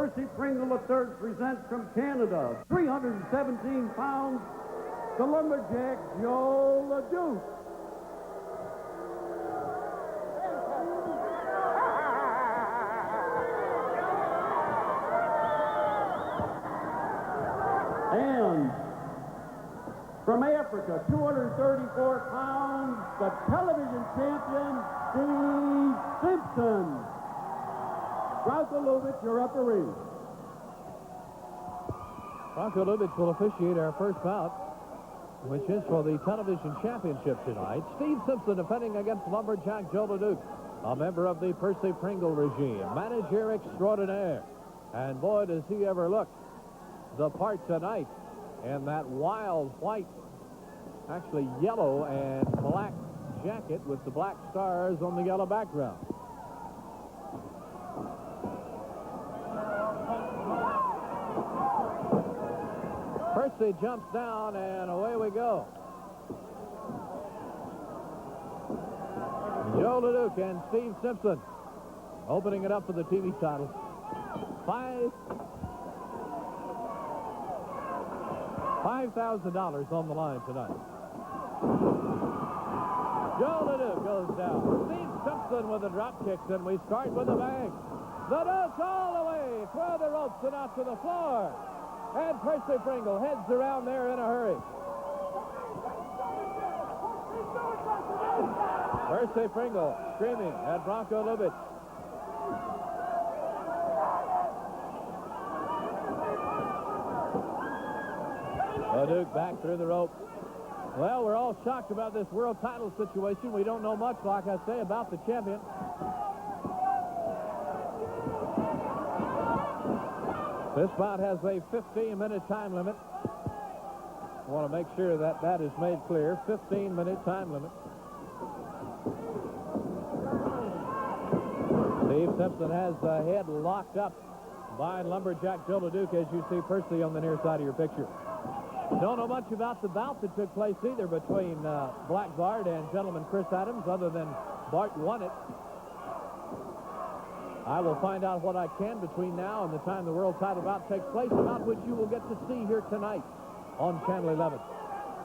Percy Pringle III presents from Canada, 317 pounds, the lumberjack Joe LeDuc. And from Africa, 234 pounds, the television champion, Steve Simpson. Bronko Lubitz, your referee. Bronko Lubitz will officiate our first bout, which is for the television championship tonight. Steve Simpson defending against lumberjack Joe LeDuc, a member of the Percy Pringle regime, manager extraordinaire. And boy, does he ever look the part tonight in that wild white, actually yellow and black jacket with the black stars on the yellow background. Percy jumps down, and away we go. Joe LeDuc and Steve Simpson opening it up for the TV title. $5,000 on the line tonight. Joe LeDuc goes down. Steve Simpson with the drop kicks, and we start with a bang. LeDuc all the way through the ropes and out to the floor. And Percy Pringle heads around there in a hurry. Percy Pringle screaming at Bronko Lubitz. LeDuc back through the ropes. Well, we're all shocked about this world title situation. We don't know much, like I say, about the champion. This bout has a 15-minute time limit. I want to make sure that that is made clear. 15-minute time limit. Steve Simpson has the head locked up by lumberjack Joe LeDuc, as you see Percy on the near side of your picture. Don't know much about the bout that took place either between Black Bart and gentleman Chris Adams, other than Bart won it. I will find out what I can between now and the time the world title bout takes place, about which you will get to see here tonight on Channel 11.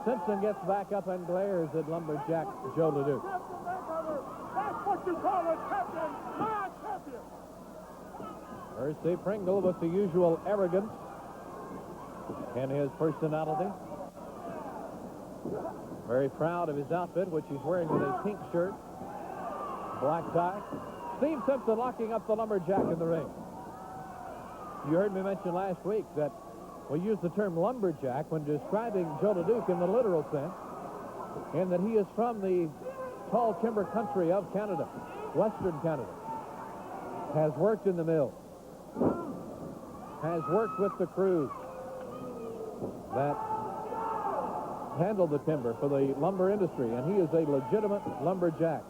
Simpson gets back up and glares at lumberjack Joe LeDuc. That's what you call a champion, my champion. Percy Pringle with the usual arrogance in his personality. Very proud of his outfit, which he's wearing with a pink shirt, black tie. Steve Simpson locking up the lumberjack in the ring. You heard me mention last week that we use the term lumberjack when describing Joe LeDuc in the literal sense, and that he is from the tall timber country of Canada, Western Canada. Has worked in the mill. Has worked with the crews that handle the timber for the lumber industry, and he is a legitimate lumberjack.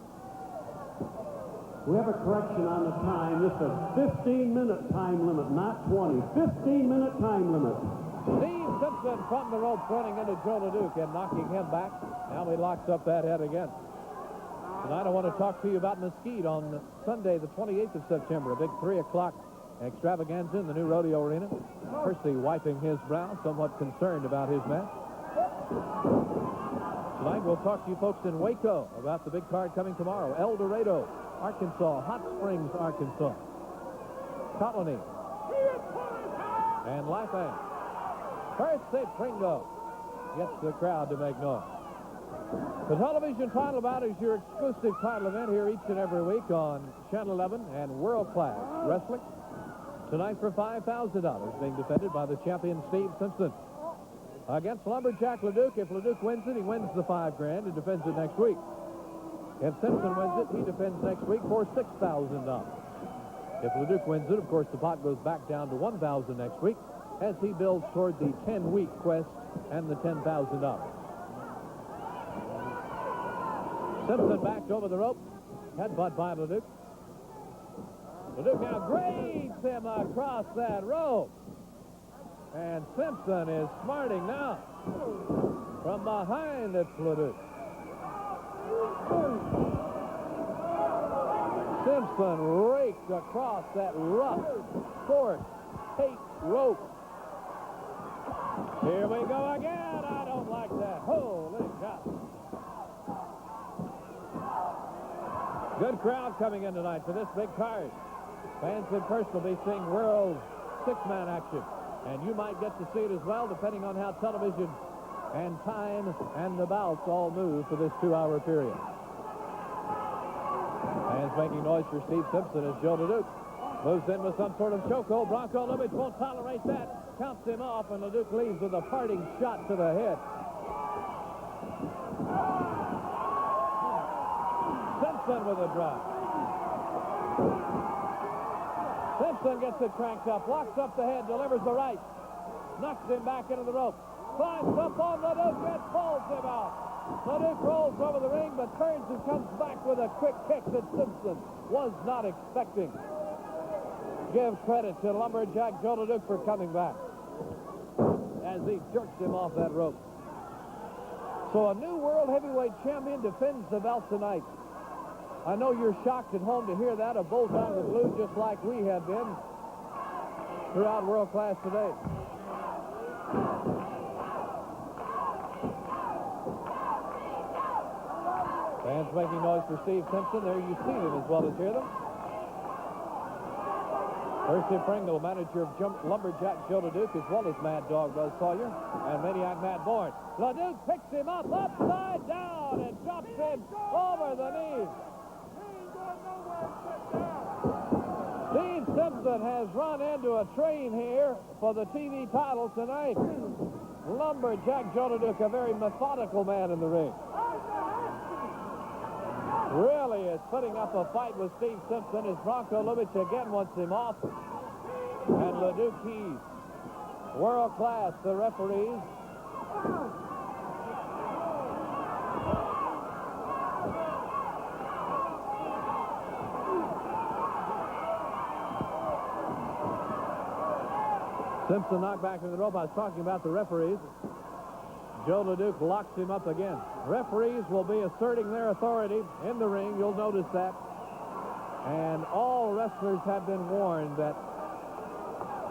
We have a correction on the time. This is a 15-minute time limit, not 20. 15-minute time limit. Steve Simpson from the ropes running into Joe LeDuc and knocking him back. Now he locks up that head again. Tonight I want to talk to you about Mesquite on Sunday, the 28th of September, a big 3 o'clock extravaganza in the new rodeo arena. Percy wiping his brow, somewhat concerned about his match. Tonight we'll talk to you folks in Waco about the big card coming tomorrow. El Dorado, Arkansas, Hot Springs, Arkansas, Colony, and Lafayette. Percy Pringle gets the crowd to make noise. The television title bout is your exclusive title event here each and every week on Channel 11 and World Class Wrestling. Tonight for $5,000 being defended by the champion Steve Simpson against lumberjack LeDuc. If LeDuc wins it, he wins the $5,000 and defends it next week. If Simpson wins it, he defends next week for $6,000. If LeDuc wins it, of course, the pot goes back down to $1,000 next week as he builds toward the 10-week quest and the $10,000. Simpson back over the rope. Headbutt by LeDuc. LeDuc now grades him across that rope. And Simpson is smarting now. From behind, it's LeDuc. Simpson raked across that rough, coarse Tate rope. Here we go again. I don't like that. Holy cow. Good crowd coming in tonight for this big card. Fans in person will be seeing World Six-Man action. And you might get to see it as well, depending on how television and time and the bouts all move for this 2-hour period. Fans making noise for Steve Simpson as Joe LeDuc moves in with some sort of chokehold. Bronco Lubitsch won't tolerate that. Counts him off, and LeDuc leaves with a parting shot to the head. Simpson with a drop. Simpson gets it cranked up, walks up the head, delivers the right, knocks him back into the rope, climbs up on LeDuc and pulls him out. LeDuc rolls over the ring, but turns and comes back with a quick kick that Simpson was not expecting. Give credit to Lumberjack Joe LeDuc for coming back as he jerks him off that rope. So a new world heavyweight champion defends the belt tonight. I know you're shocked at home to hear that, a bolt out of the blue, just like we have been throughout World Class today. Fans making noise for Steve Simpson. There you see them as well as hear them. Percy Pringle, manager of Lumberjack Joe LeDuc, as well as Mad Dog Buzz Sawyer and Maniac Matt Bourne. LeDuc picks him up upside down and drops him over the knees. Steve Simpson has run into a train here for the TV title tonight. Lumberjack Joe LeDuc, a very methodical man in the ring. Really is putting up a fight with Steve Simpson as Bronco Lubitsch again wants him off. And LeDuc Keys, world class, the referees. Simpson knocked back in the rope. I was talking about the referees. Joe LeDuc locks him up again. Referees will be asserting their authority in the ring. You'll notice that. And all wrestlers have been warned that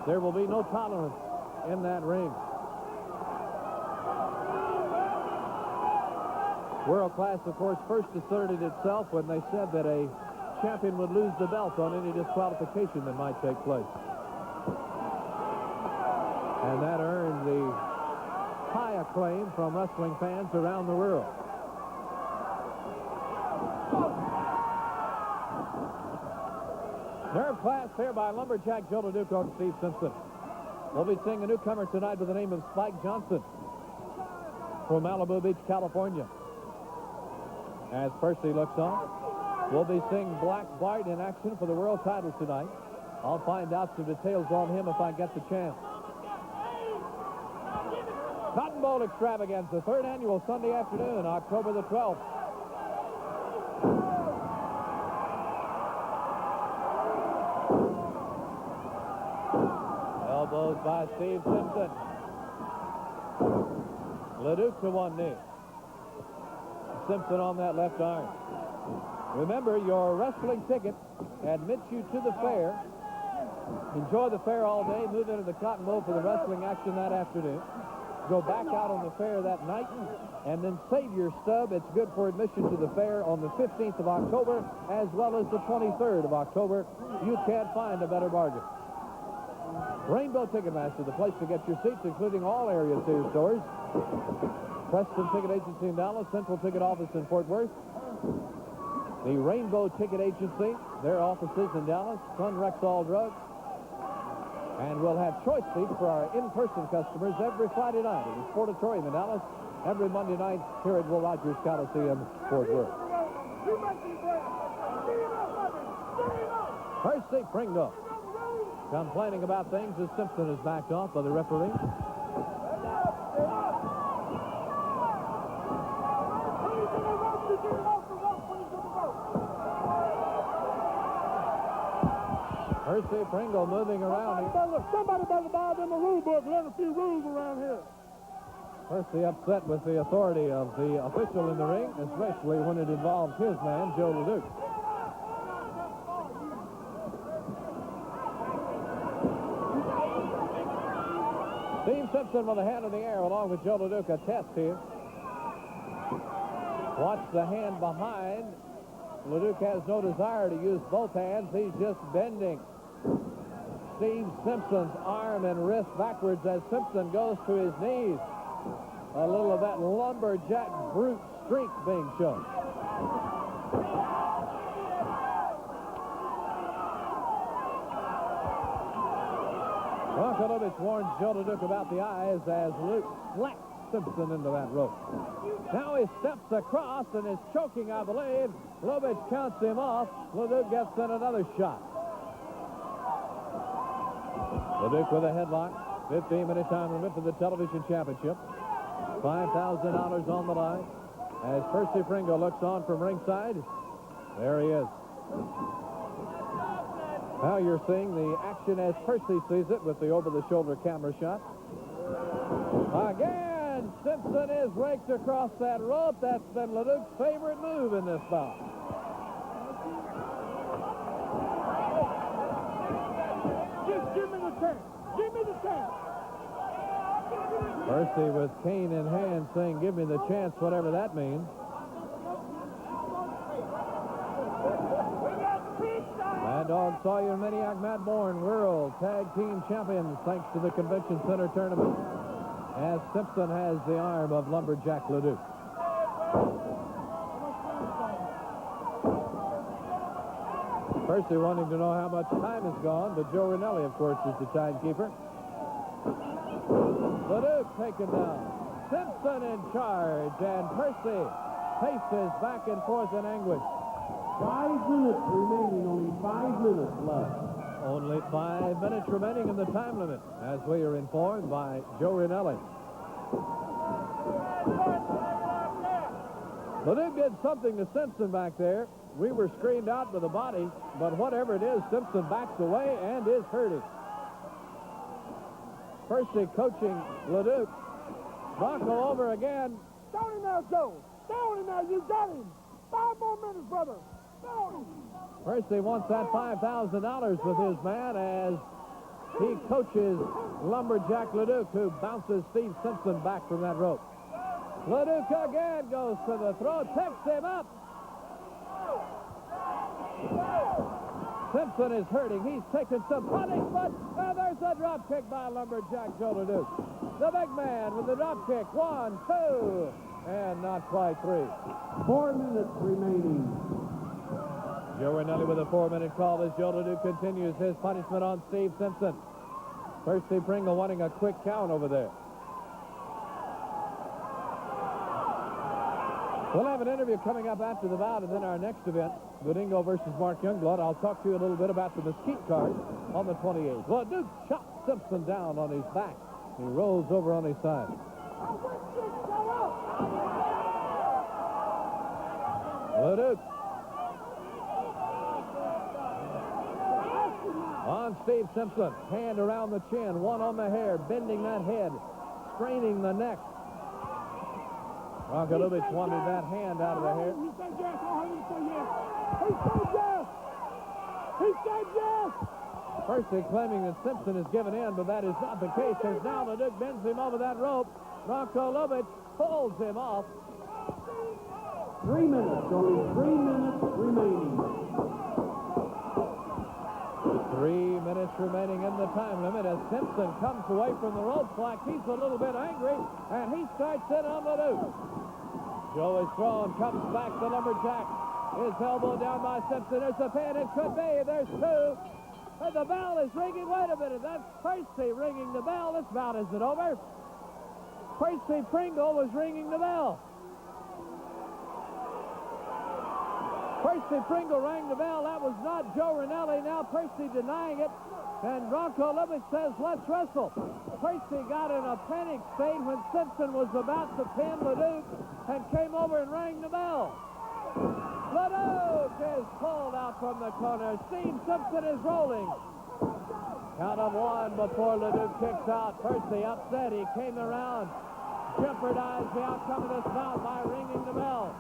there will be no tolerance in that ring. World Class, of course, first asserted itself when they said that a champion would lose the belt on any disqualification that might take place. And that earned the high acclaim from wrestling fans around the world. Nerve class here by Lumberjack Joe LeDuc on Steve Simpson. We'll be seeing a newcomer tonight by the name of Spike Johnson from Malibu Beach, California. As Percy looks on, we'll be seeing Black Bart in action for the world title tonight. I'll find out some details on him if I get the chance. Cotton Bowl Extravaganza, third annual, Sunday afternoon, October the 12th. Elbows by Steve Simpson. LeDuc to one knee. Simpson on that left arm. Remember, your wrestling ticket admits you to the fair. Enjoy the fair all day. Move into the Cotton Bowl for the wrestling action that afternoon. Go back out on the fair that night, and then save your stub. It's good for admission to the fair on the 15th of October, as well as the 23rd of October. You can't find a better bargain. Rainbow Ticketmaster, the place to get your seats, including all area Sears stores. Preston Ticket Agency in Dallas, Central Ticket Office in Fort Worth. The Rainbow Ticket Agency, their offices in Dallas. Sun Rexall Drugs. And we'll have choice seats for our in-person customers every Friday night at the Sportatorium in Dallas, every Monday night here at Will Rogers Coliseum, Fort Worth. Percy Pringle complaining about things as Simpson is backed off by the referee. Percy Pringle moving around. Somebody better buy them a rule book. Learn a few rules around here. Percy upset with the authority of the official in the ring, especially when it involves his man, Joe LeDuc. Steve Simpson with a hand in the air along with Joe LeDuc. A test here. Watch the hand behind. LeDuc has no desire to use both hands. He's just bending Steve Simpson's arm and wrist backwards as Simpson goes to his knees. A little of that lumberjack brute strength being shown. Bronco Lubitsch warns Joe LeDuc about the eyes as Luke slaps Simpson into that rope. Now he steps across and is choking, I believe. Lubitsch counts him off. LeDuc gets in another shot. LeDuc with a headlock. 15-minute time limit for the television championship. $5,000 on the line. As Percy Pringle looks on from ringside, there he is. Now you're seeing the action as Percy sees it with the over-the-shoulder camera shot. Again, Simpson is raked across that rope. That's been LeDuc's favorite move in this bout. Just give me the chance. Give me the chance. Percy with cane in hand saying, give me the chance, whatever that means. Mad Dog Sawyer and Maniac Matt Bourne, World Tag Team Champions, thanks to the Convention Center Tournament, as Simpson has the arm of Lumberjack LeDuc. Percy wanting to know how much time has gone, but Joe Rinelli, of course, is the timekeeper. LeDuc taken down. Simpson in charge, and Percy paces back and forth in anguish. 5 minutes remaining, only 5 minutes left. Only 5 minutes remaining in the time limit, as we are informed by Joe Rinelli. LeDuc did something to Simpson back there. We were screened out with the body, but whatever it is, Simpson backs away and is hurting. Percy coaching LeDuc. Bronco over again. Down him now, Joe. Down him now. You got him. 5 more minutes, brother. Down him. Percy wants that $5,000 with his man as he coaches Lumberjack LeDuc, who bounces Steve Simpson back from that rope. LeDuc again goes to the throat, picks him up. Simpson is hurting. He's taking some punishment. And there's a drop kick by Lumberjack Joe LeDuc. The big man with the drop kick. 1, 2, and not quite 3. 4 minutes remaining. Joe Rinelli with a 4-minute call as Joe LeDuc continues his punishment on Steve Simpson. Percy Pringle wanting a quick count over there. We'll have an interview coming up after the bout, and then our next event, Budingo versus Mark Youngblood. I'll talk to you a little bit about the Mesquite card on the 28th. LeDuc chops Simpson down on his back. He rolls over on his side. LeDuc on Steve Simpson. Hand around the chin, one on the hair, bending that head, straining the neck. Bronco Lubitsch wanted that hand out of the hair. He said yes. I heard him say yes. He said yes. He said yes. Percy claiming that Simpson has given in, but that is not the case, as now LeDuc bends him over that rope. Bronco Lubitsch pulls him off. 3 minutes, only 3 minutes remaining. 3 minutes remaining in the time limit as Simpson comes away from the ropes like he's a little bit angry, and he strikes in on LeDuc. Joe is thrown, comes back to Lumberjack. His elbow down by Simpson. There's a pin. It could be. There's 2. And the bell is ringing. Wait a minute. That's Percy ringing the bell. This bout isn't over. Percy Pringle was ringing the bell. Percy Pringle rang the bell. That was not Joe Rinelli. Now Percy denying it. And Bronco Lubitsch says, let's wrestle. Percy got in a panic state when Simpson was about to pin LeDuc and came over and rang the bell. LeDuc is pulled out from the corner. Steve Simpson is rolling. Count of 1 before LeDuc kicks out. Percy upset. He came around, jeopardized the outcome of this bout by ringing the bell.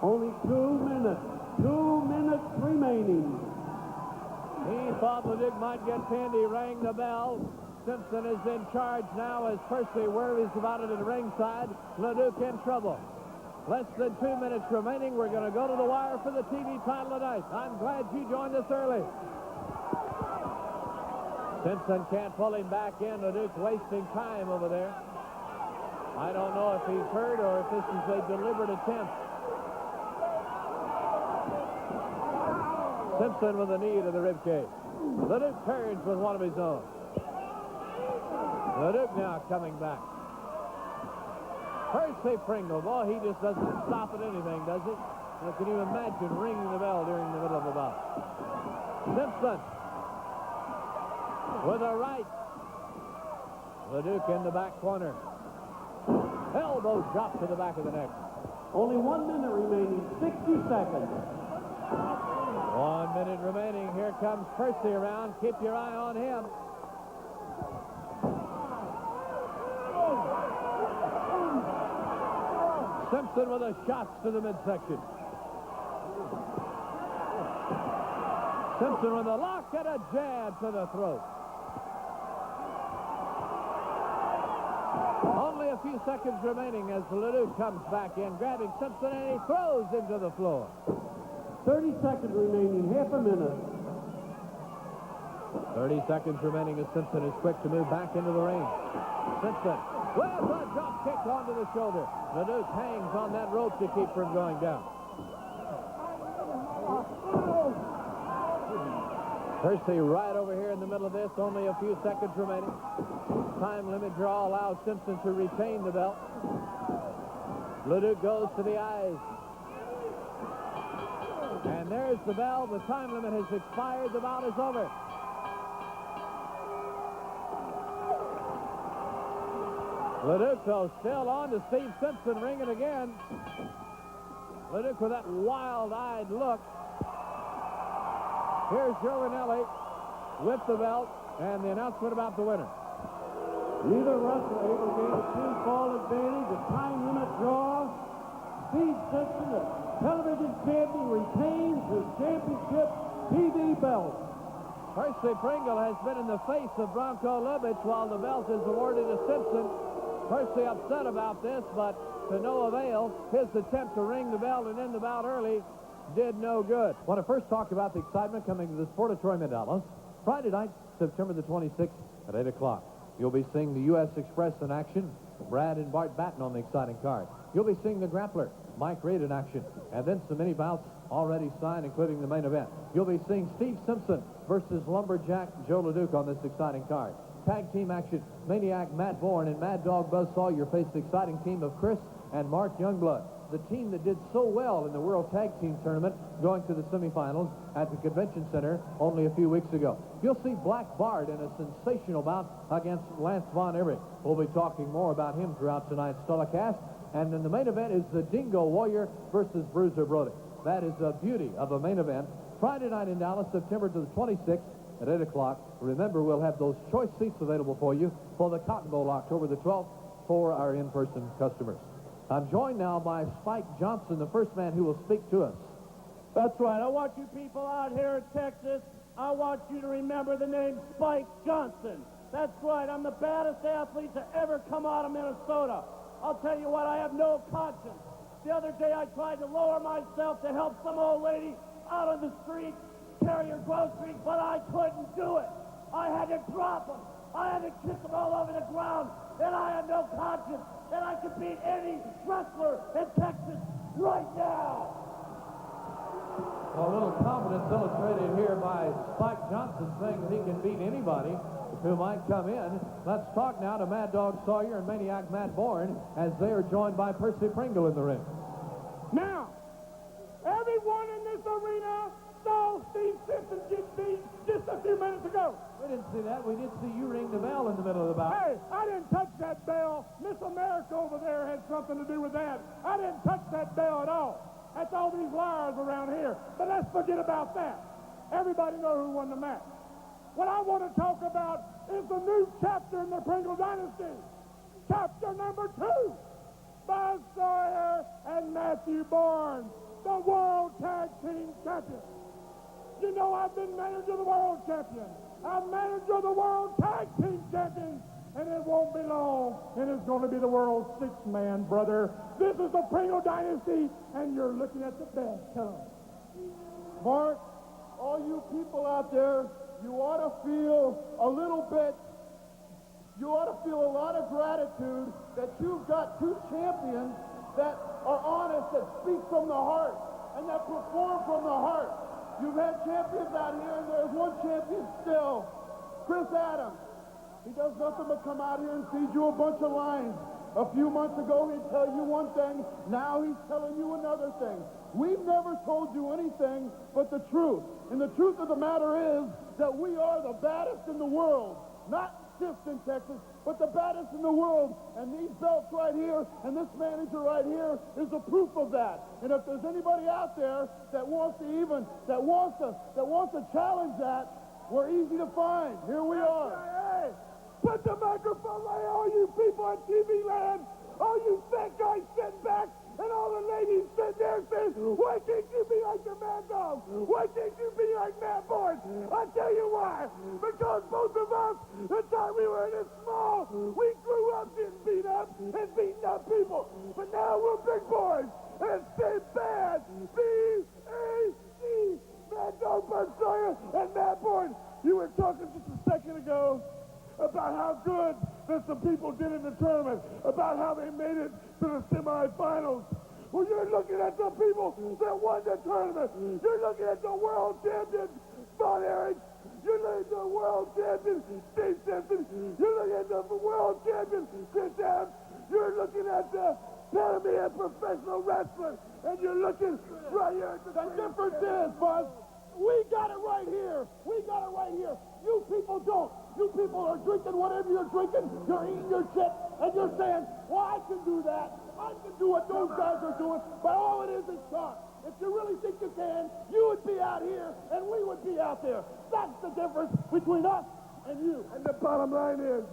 Only 2 minutes. 2 minutes remaining. He thought LeDuc might get pinned. He rang the bell. Simpson is in charge now as Percy worries about it at ringside. Leduc in trouble. Less than 2 minutes remaining. We're going to go to the wire for the TV title tonight. I'm glad you joined us early. Simpson can't pull him back in. Leduc wasting time over there. I don't know if he's hurt or if this is a deliberate attempt. Simpson with a knee to the ribcage. Leduc turns with one of his own. Leduc now coming back. Percy Pringle, boy, he just doesn't stop at anything, does he? Now, can you imagine ringing the bell during the middle of the bout? Simpson with a right. Leduc in the back corner. Elbow drop to the back of the neck. Only 1 minute remaining, 60 seconds. 1 minute remaining. Here comes Percy around. Keep your eye on him. Simpson with a shot to the midsection. Simpson with a lock and a jab to the throat. Only a few seconds remaining as Leduc comes back in, grabbing Simpson, and he throws him to the floor. 30 seconds remaining, half a minute. 30 seconds remaining as Simpson is quick to move back into the ring. Simpson with a drop kick onto the shoulder. Leduc hangs on that rope to keep from going down. Percy right over here in the middle of this. Only a few seconds remaining. Time limit draw allows Simpson to retain the belt. Leduc goes to the eyes. And there's the bell. The time limit has expired. The bout is over. Leduc, though, still on to Steve Simpson, ringing again. Leduc with that wild-eyed look. Here's Joe Ranelli with the belt and the announcement about the winner. Neither wrestler able to gain a pinfall advantage. The time limit draw. Steve Simpson, the television champion, retains his championship TV belt. Percy Pringle has been in the face of Bronco Lubitsch while the belt is awarded to Simpson. Percy upset about this, but to no avail. His attempt to ring the bell and end the bout early did no good. Want to first talk about the excitement coming to the Sport of Troy Mid-Dallas. Friday night, September the 26th at 8 o'clock. You'll be seeing the U.S. Express in action. Brad and Bart Batten on the exciting card. You'll be seeing the grappler, Mike Reid, in action. And then some mini bouts already signed, including the main event. You'll be seeing Steve Simpson versus Lumberjack Joe Leduc on this exciting card. Tag team action, Maniac Matt Bourne and Mad Dog Buzz Sawyer face the exciting team of Chris and Mark Youngblood, the team that did so well in the World Tag Team Tournament, going to the semifinals at the Convention Center only a few weeks ago. You'll see Black Bart in a sensational bout against Lance Von Erich. We'll be talking more about him throughout tonight's telecast. And then the main event is the Dingo Warrior versus Bruiser Brody. That is a beauty of a main event. Friday night in Dallas, September the 26th at 8 o'clock. Remember, we'll have those choice seats available for you for the Cotton Bowl October the 12th for our in-person customers. I'm joined now by Spike Johnson, the first man who will speak to us. That's right. I want you people out here in Texas, I want you to remember the name Spike Johnson. That's right. I'm the baddest athlete to ever come out of Minnesota. I'll tell you what, I have no conscience. The other day I tried to lower myself to help some old lady out on the street carry her groceries, but I couldn't do it. I had to drop them. I had to kick them all over the ground, and I had no conscience that I could beat any wrestler in Texas right now. A little confidence illustrated here by Spike Johnson, saying that he can beat anybody who might come in. Let's talk now to Mad Dog Sawyer and Maniac Matt Bourne as they are joined by Percy Pringle in the ring. Now, everyone in this arena saw Steve Simpson get beat just a few minutes ago. We didn't see that. We did see you ring the bell in the middle of the bout. Hey, I didn't touch that bell. Miss America over there had something to do with that. I didn't touch that bell at all. That's all these liars around here. But let's forget about that. Everybody knows who won the match. What I want to talk about is the new chapter in the Pringle dynasty. Chapter number 2. Buzz Sawyer and Matthew Bourne, the World Tag Team Champions. You know I've been manager of the World Champion. I'm manager of the World Tag Team Champion. and it won't be long, and it's going to be the world's sixth-man, brother. This is the Pringle Dynasty, and you're looking at the best. Come on. Mark, all you people out there, you ought to feel a little bit, you ought to feel a lot of gratitude that you've got two champions that are honest, that speak from the heart, and that perform from the heart. You've had champions out here, and there's one champion still, Chris Adams. He does nothing but come out here and feed you a bunch of lines. A few months ago, he'd tell you one thing. Now he's telling you another thing. We've never told you anything but the truth. And the truth of the matter is that we are the baddest in the world. Not just in Texas, but the baddest in the world. And these belts right here and this manager right here is the proof of that. And if there's anybody out there that wants to challenge that, we're easy to find. Here we are. Hey, put the microphone right, all you people on TV land, all you fat guys sitting back, and all the ladies sitting there saying, why can't you be like the Mad Dog? Why can't you be like Matt Boyd? I'll tell you why. Because both of us, the time we were this small, we grew up getting beat up and beating up people. But now we're big boys, and stay bad. B-A-C. Mad Dog Bud Sawyer and Matt Boyd. You were talking just a second ago about how good that some people did in the tournament, about how they made it to the semifinals. Well, you're looking at the people that won the tournament. You're looking at the world champion, Von Erich. You're looking at the world champion, Steve Simpson. You're looking at the world champion, Chris Adams. You're looking at the epitome of professional wrestling, and you're looking right here at the difference is, Buzz, we got it right here. We got it right here. You people don't. You people are drinking whatever you're drinking. You're eating your chips, and you're saying, well, I can do that. I can do what those guys are doing. But all it is talk. If you really think you can, you would be out here, and we would be out there. That's the difference between us and you. And the bottom line is,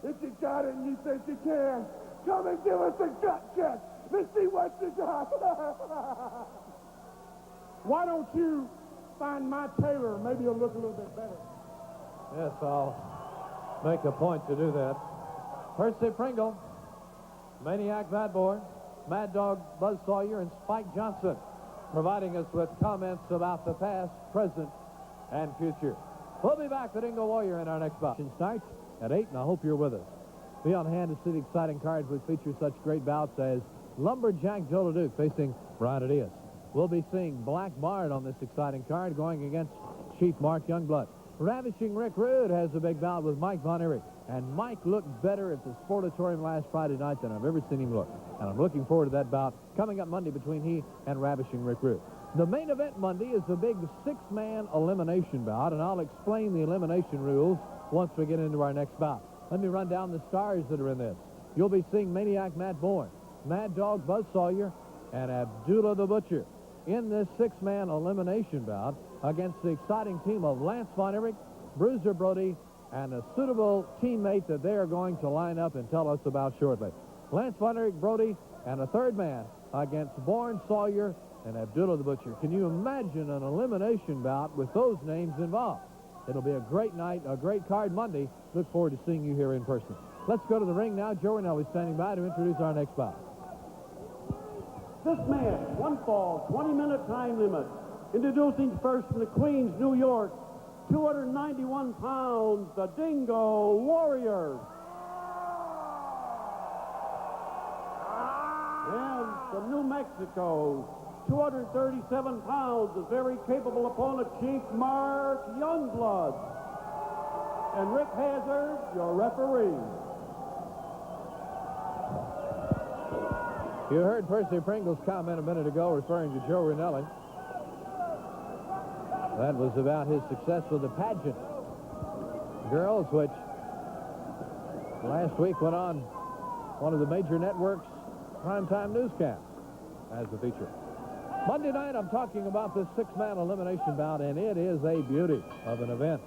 if you got it and you think you can, come and give us a gut check. Let's see what you got. Why don't you find my tailor? Maybe he'll look a little bit better. Yes, I'll make a point to do that. Percy Pringle, Maniac Mad Boy, Mad Dog Buzz Sawyer, and Spike Johnson, providing us with comments about the past, present, and future. We'll be back with Ingo Warrior in our next bout. Starts at 8, and I hope you're with us. Be on hand to see the exciting cards which feature such great bouts as Lumberjack Joe LeDuc facing Brian Diaz. We'll be seeing Black Bard on this exciting card going against Chief Mark Youngblood. Ravishing Rick Rude has a big bout with Mike Von Erich. And Mike looked better at the Sportatorium last Friday night than I've ever seen him look. And I'm looking forward to that bout coming up Monday between he and Ravishing Rick Rude. The main event Monday is the big six-man elimination bout, and I'll explain the elimination rules once we get into our next bout. Let me run down the stars that are in this. You'll be seeing Maniac Matt Bourne, Mad Dog Buzz Sawyer, and Abdullah the Butcher in this six-man elimination bout against the exciting team of Lance Von Erich, Bruiser Brody, and a suitable teammate that they are going to line up and tell us about shortly. Lance Von Erich, Brody, and a third man against Bourne, Sawyer, and Abdullah the Butcher. Can you imagine an elimination bout with those names involved? It'll be a great night, a great card Monday. Look forward to seeing you here in person. Let's go to the ring now. Joe Rinelli standing by to introduce our next bout. This man, one fall, 20-minute time limit. Introducing first from the Queens, New York, 291 pounds, the Dingo Warrior. And from New Mexico, 237 pounds, a very capable opponent, Chief Mark Youngblood. And Rick Hazard, your referee. You heard Percy Pringle's comment a minute ago referring to Joe Rinelli. That was about his success with the pageant girls, which last week went on one of the major networks' primetime newscasts as a feature. Monday night, I'm talking about this six-man elimination bout, and it is a beauty of an event.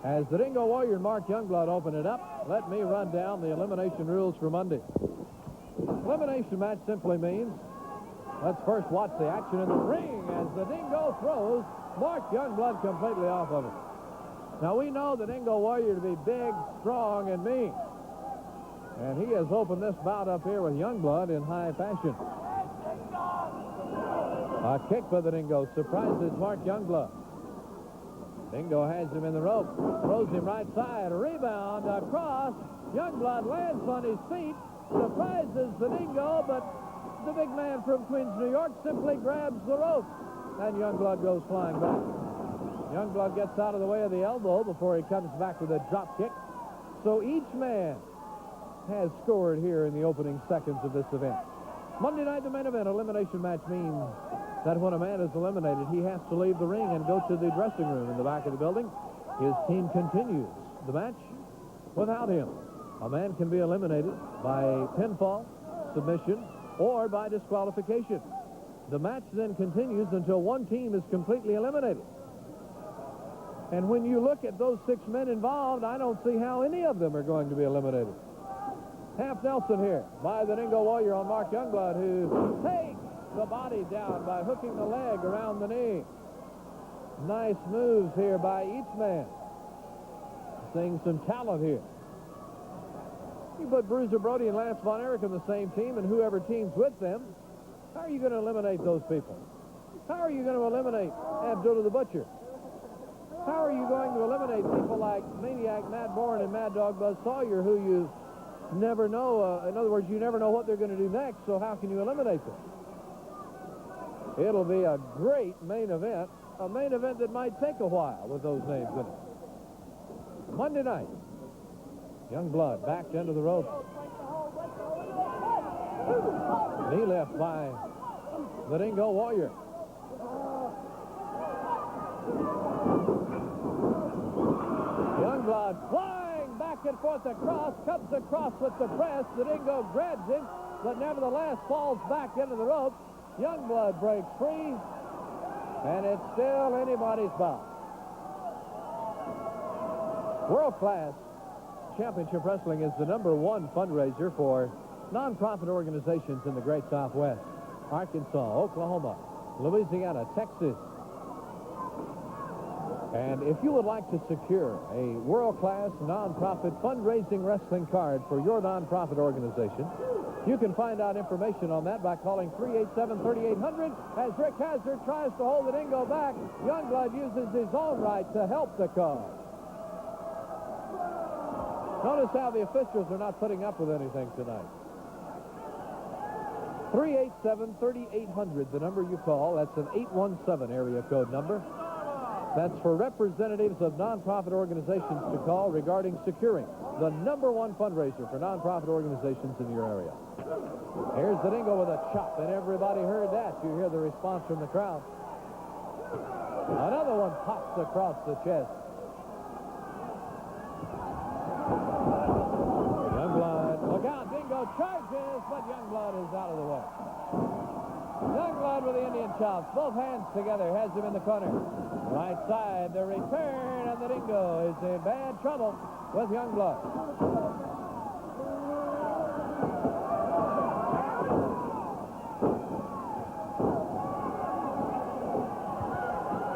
As the Dingo Warrior and Mark Youngblood open it up, let me run down the elimination rules for Monday. Elimination match simply means let's first watch the action in the ring as the Dingo throws Mark Youngblood completely off of him. Now, we know the Dingo Warrior to be big, strong, and mean. And he has opened this bout up here with Youngblood in high fashion. A kick for the Dingo surprises Mark Youngblood. Dingo has him in the rope, throws him right side, rebound across. Youngblood lands on his feet, surprises the Dingo, but the big man from Queens, New York simply grabs the rope, and Youngblood goes flying back. Youngblood gets out of the way of the elbow before he comes back with a drop kick. So each man has scored here in the opening seconds of this event. Monday night, the main event elimination match means that when a man is eliminated, he has to leave the ring and go to the dressing room in the back of the building. His team continues the match without him. A man can be eliminated by pinfall, submission, or by disqualification. The match then continues until one team is completely eliminated. And when you look at those 6 men involved, I don't see how any of them are going to be eliminated. Half Nelson here by the Dingo Warrior on Mark Youngblood, who takes the body down by hooking the leg around the knee. Nice moves here by each man. Seeing some talent here. You put Bruiser Brody and Lance Von Erich in the same team, and whoever teams with them, how are you going to eliminate those people? How are you going to eliminate Abdullah the Butcher? How are you going to eliminate people like Maniac Matt Bourne and Mad Dog Buzz Sawyer, who you never know, in other words, you never know what they're going to do next, so how can you eliminate them? It'll be a great main event, a main event that might take a while with those names in it. Monday night, Youngblood backed into the rope. Knee left by the Dingo Warrior. Youngblood flying back and forth across, comes across with the press. The Dingo grabs him, but nevertheless falls back into the rope. Youngblood breaks free, and it's still anybody's bout. World Class Championship Wrestling is the #1 fundraiser for nonprofit organizations in the Great Southwest. Arkansas, Oklahoma, Louisiana, Texas. And if you would like to secure a world-class nonprofit fundraising wrestling card for your nonprofit organization, you can find out information on that by calling 387-3800 as Rick Hazard tries to hold the Dingo back. Youngblood uses his own right to help the cause. Notice how the officials are not putting up with anything tonight. 387-3800, the number you call. That's an 817 area code number. That's for representatives of nonprofit organizations to call regarding securing the #1 fundraiser for nonprofit organizations in your area. Here's the Dingo with a chop, and everybody heard that. You hear the response from the crowd. Another one pops across the chest. Youngblood, look out, Dingo charges, but Youngblood is out of the way. Youngblood with the Indian chops, both hands together, has him in the corner. Right side, the return, and the Dingo is in bad trouble with Youngblood.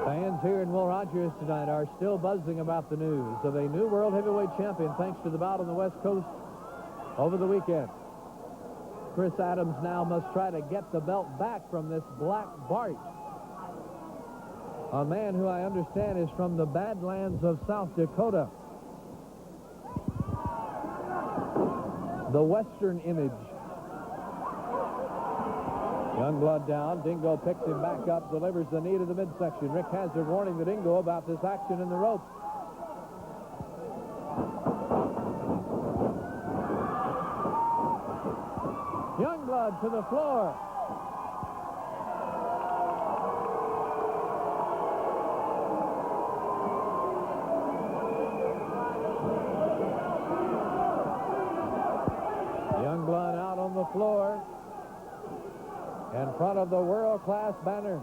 Fans here in Will Rogers tonight are still buzzing about the news of a new world heavyweight champion thanks to the bout on the West Coast over the weekend. Chris Adams now must try to get the belt back from this Black Bart, a man who I understand is from the Badlands of South Dakota. The Western Image. Youngblood down. Dingo picks him back up, delivers the knee to the midsection. Rick Hazard warning the Dingo about this action in the ropes. Youngblood to the floor. Youngblood out on the floor in front of the world-class banner.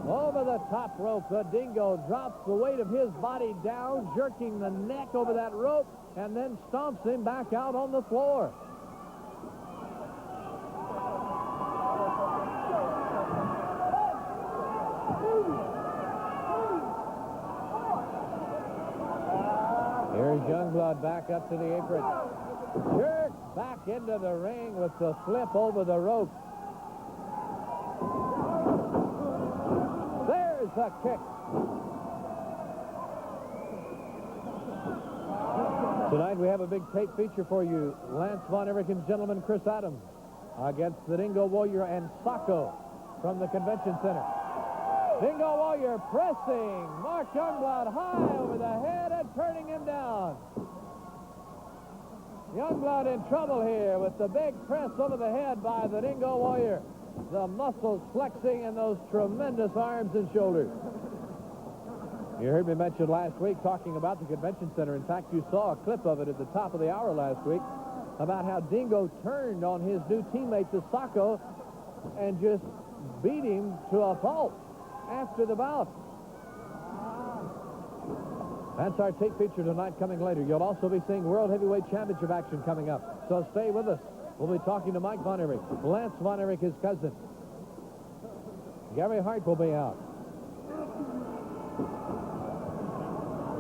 Over the top rope, the Dingo drops the weight of his body down, jerking the neck over that rope, and then stomps him back out on the floor. Youngblood back up to the apron. Jerk back into the ring with the flip over the rope. There's a kick. Tonight we have a big tape feature for you. Lance Von Erich and gentleman Chris Adams against the Dingo Warrior and Sacco from the Convention Center. Dingo Warrior pressing Mark Youngblood high over the head and turning him down. Youngblood in trouble here with the big press over the head by the Dingo Warrior. The muscles flexing in those tremendous arms and shoulders. You heard me mention last week talking about the Convention Center. In fact, you saw a clip of it at the top of the hour last week about how Dingo turned on his new teammate, the Sacco, and just beat him to a pulp after the bout. That's our tape feature tonight coming later. You'll also be seeing World Heavyweight Championship action coming up. So stay with us. We'll be talking to Mike Von Erich, Lance Von Erich, his cousin. Gary Hart will be out.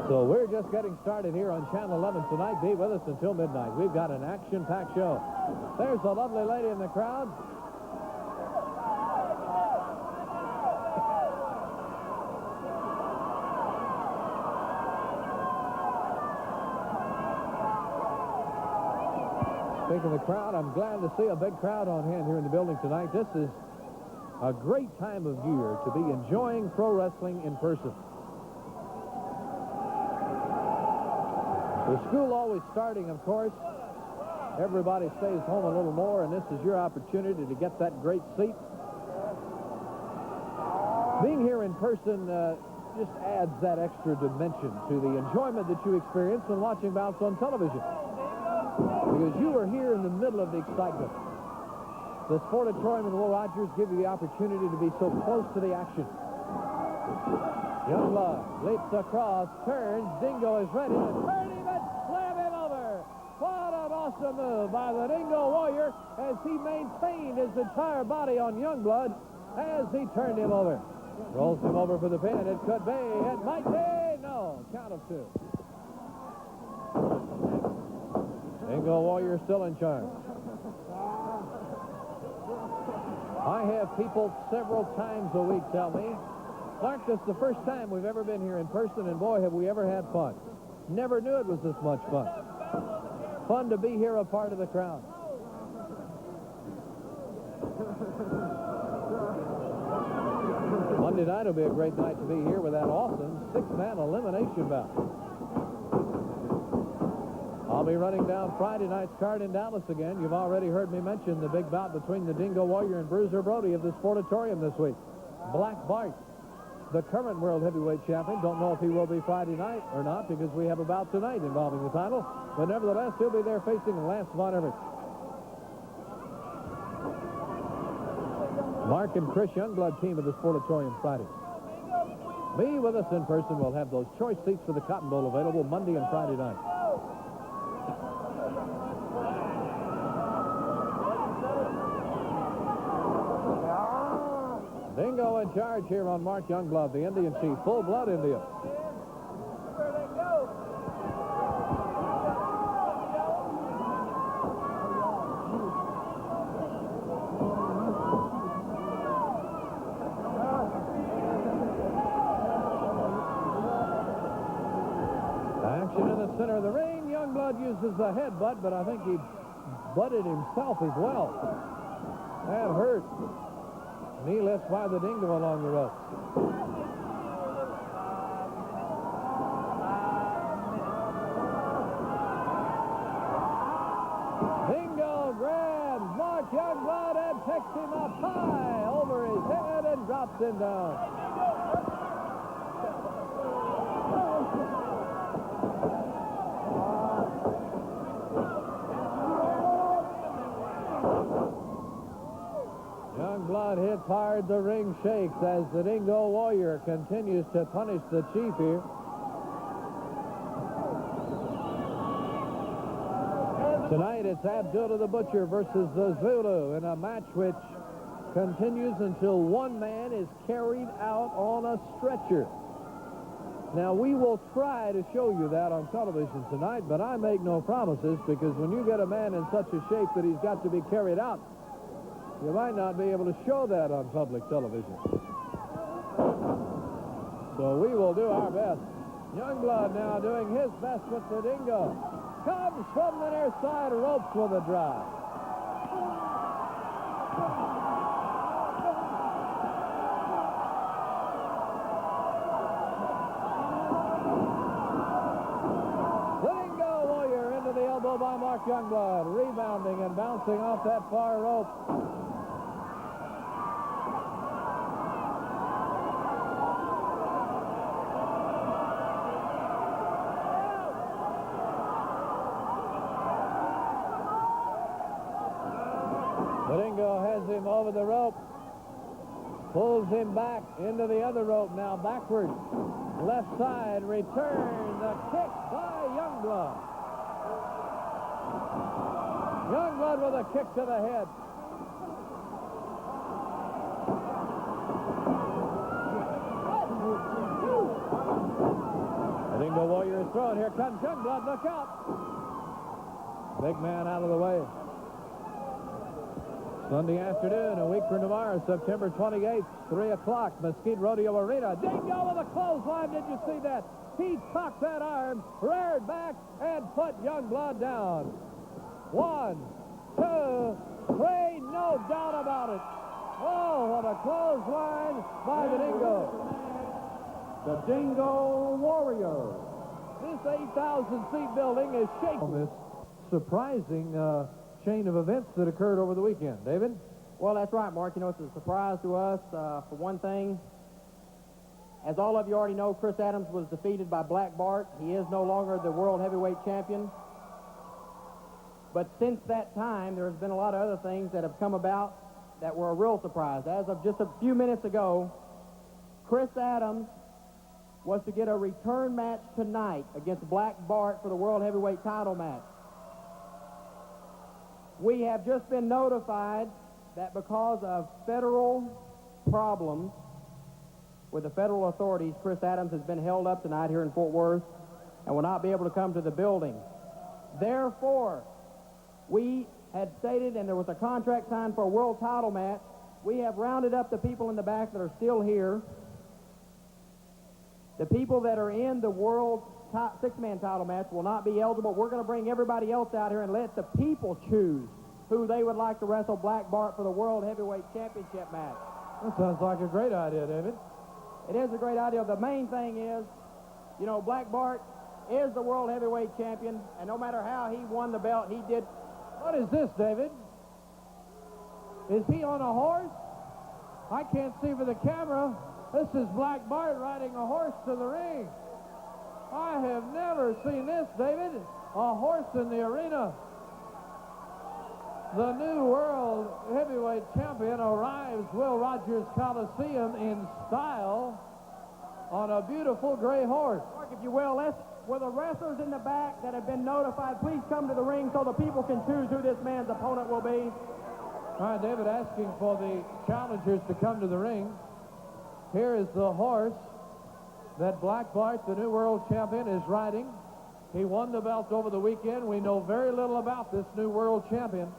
So we're just getting started here on Channel 11 tonight. Be with us until midnight. We've got an action-packed show. There's a lovely lady in the crowd. Speaking of the crowd, I'm glad to see a big crowd on hand here in the building tonight. This is a great time of year to be enjoying pro wrestling in person. The school always starting, of course. Everybody stays home a little more, and this is your opportunity to get that great seat. Being here in person just adds that extra dimension to the enjoyment that you experience when watching bouts on television. Because you are here in the middle of the excitement. The Sportatorium and Will Rogers give you the opportunity to be so close to the action. Youngblood leaps across, turns, Dingo is ready to turn him and slam him over. What an awesome move by the Dingo Warrior as he maintained his entire body on Youngblood as he turned him over. Rolls him over for the pin. It could be. It might be. No. Count of two. Dingo Warrior still in charge. I have people several times a week tell me, Clark, this is the first time we've ever been here in person, and boy, have we ever had fun. Never knew it was this much fun. Fun to be here, a part of the crowd. Monday night will be a great night to be here with that awesome six-man elimination bout. I'll be running down Friday night's card in Dallas again. You've already heard me mention the big bout between the Dingo Warrior and Bruiser Brody of the Sportatorium this week. Black Bart, the current World Heavyweight Champion. Don't know if he will be Friday night or not because we have a bout tonight involving the title. But nevertheless, he'll be there facing Lance Von Erich. Mark and Chris Youngblood team of the Sportatorium Friday. Be with us in person. We'll have those choice seats for the Cotton Bowl available Monday and Friday night. Dingo in charge here on Mark Youngblood, the Indian chief, full-blood Indian. Action in the center of the ring. Youngblood uses the headbutt, but I think he butted himself as well. That hurt. Knee lift by the Dingo along the rope. Dingo grabs Mark Youngblood and picks him up high over his head and drops him down. Youngblood hits hard, the ring shakes as the Dingo Warrior continues to punish the chief here. Tonight it's Abdullah the Butcher versus the Zulu in a match which continues until one man is carried out on a stretcher. Now, we will try to show you that on television tonight, but I make no promises, because when you get a man in such a shape that he's got to be carried out, you might not be able to show that on public television. So we will do our best. Youngblood now doing his best with the Dingo. Comes from the near side, ropes with a drive. By Mark Youngblood, rebounding and bouncing off that far rope. The Dingo has him over the rope, pulls him back into the other rope, now backwards. Left side, return, the kick by Youngblood. Youngblood with a kick to the head. The Dingo Warrior is thrown. Here comes Youngblood. Look out. Big man out of the way. Sunday afternoon, a week from tomorrow, September 28th, 3 o'clock, Mesquite Rodeo Arena. Dingo with a clothesline. Did you see that? He cocked that arm, reared back, and put Youngblood down. 1, 2, 3, no doubt about it. Oh, what a clothesline by the Dingo. The Dingo Warrior. This 8,000-seat building is shaking. This surprising chain of events that occurred over the weekend. David? Well, that's right, Mark. You know, it's a surprise to us. For one thing, as all of you already know, Chris Adams was defeated by Black Bart. He is no longer the world heavyweight champion. But since that time, there's been a lot of other things that have come about that were a real surprise. As of just a few minutes ago, Chris Adams was to get a return match tonight against Black Bart for the world heavyweight title match. We have just been notified that because of federal problems with the federal authorities, Chris Adams has been held up tonight here in Fort Worth and will not be able to come to the building. Therefore, we had stated, and there was a contract signed for a world title match. We have rounded up the people in the back that are still here. The people that are in the world six-man title match will not be eligible. We're going to bring everybody else out here and let the people choose who they would like to wrestle Black Bart for the world heavyweight championship match. That sounds like a great idea, David. It is a great idea. The main thing is, you know, Black Bart is the world heavyweight champion, and no matter how he won the belt, he did. What is this, David? Is he on a horse? I can't see for the camera. This is Black Bart riding a horse to the ring. I have never seen this, David. A horse in the arena. The new world heavyweight champion arrives Will Rogers Coliseum in style on a beautiful gray horse. Mark, if you will, will the wrestlers in the back that have been notified, please come to the ring so the people can choose who this man's opponent will be. All right, David asking for the challengers to come to the ring. Here is the horse that Black Bart, the new world champion, is riding. He won the belt over the weekend. We know very little about this new world champion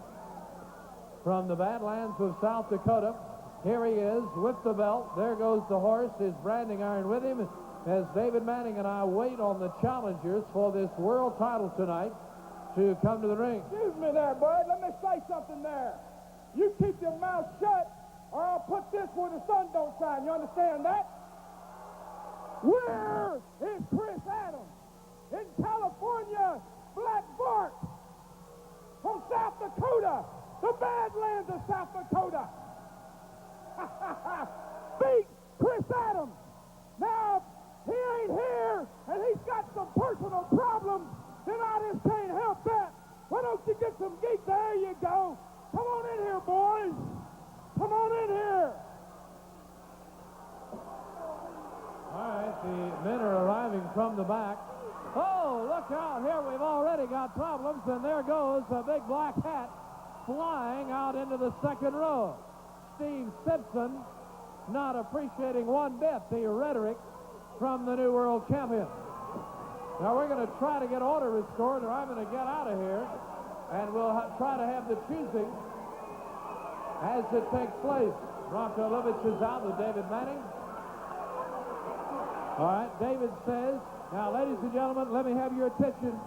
from the Badlands of South Dakota. Here he is with the belt. There goes the horse, his branding iron with him, as David Manning and I wait on the challengers for this world title tonight to come to the ring. Excuse me there, bud. Let me say something there. You keep your mouth shut, or I'll put this where the sun don't shine. You understand that? Where is Chris Adams? In California, Black Bart. From South Dakota, the Badlands of South Dakota. Beat Chris Adams. Now, he ain't here, and he's got some personal problems, then I just can't help that. Why don't you get some geek? There you go. Come on in here, boys. Come on in here. All right, the men are arriving from the back. Oh, look out here. We've already got problems, and there goes a big black hat flying out into the second row. Steve Simpson not appreciating one bit the rhetoric from the new world champion. Now we're going to try to get order restored, or I'm going to get out of here, and we'll try to have the choosing as it takes place. Bronco Lovich is out with David Manning. All right, David says, now ladies and gentlemen, let me have your attention.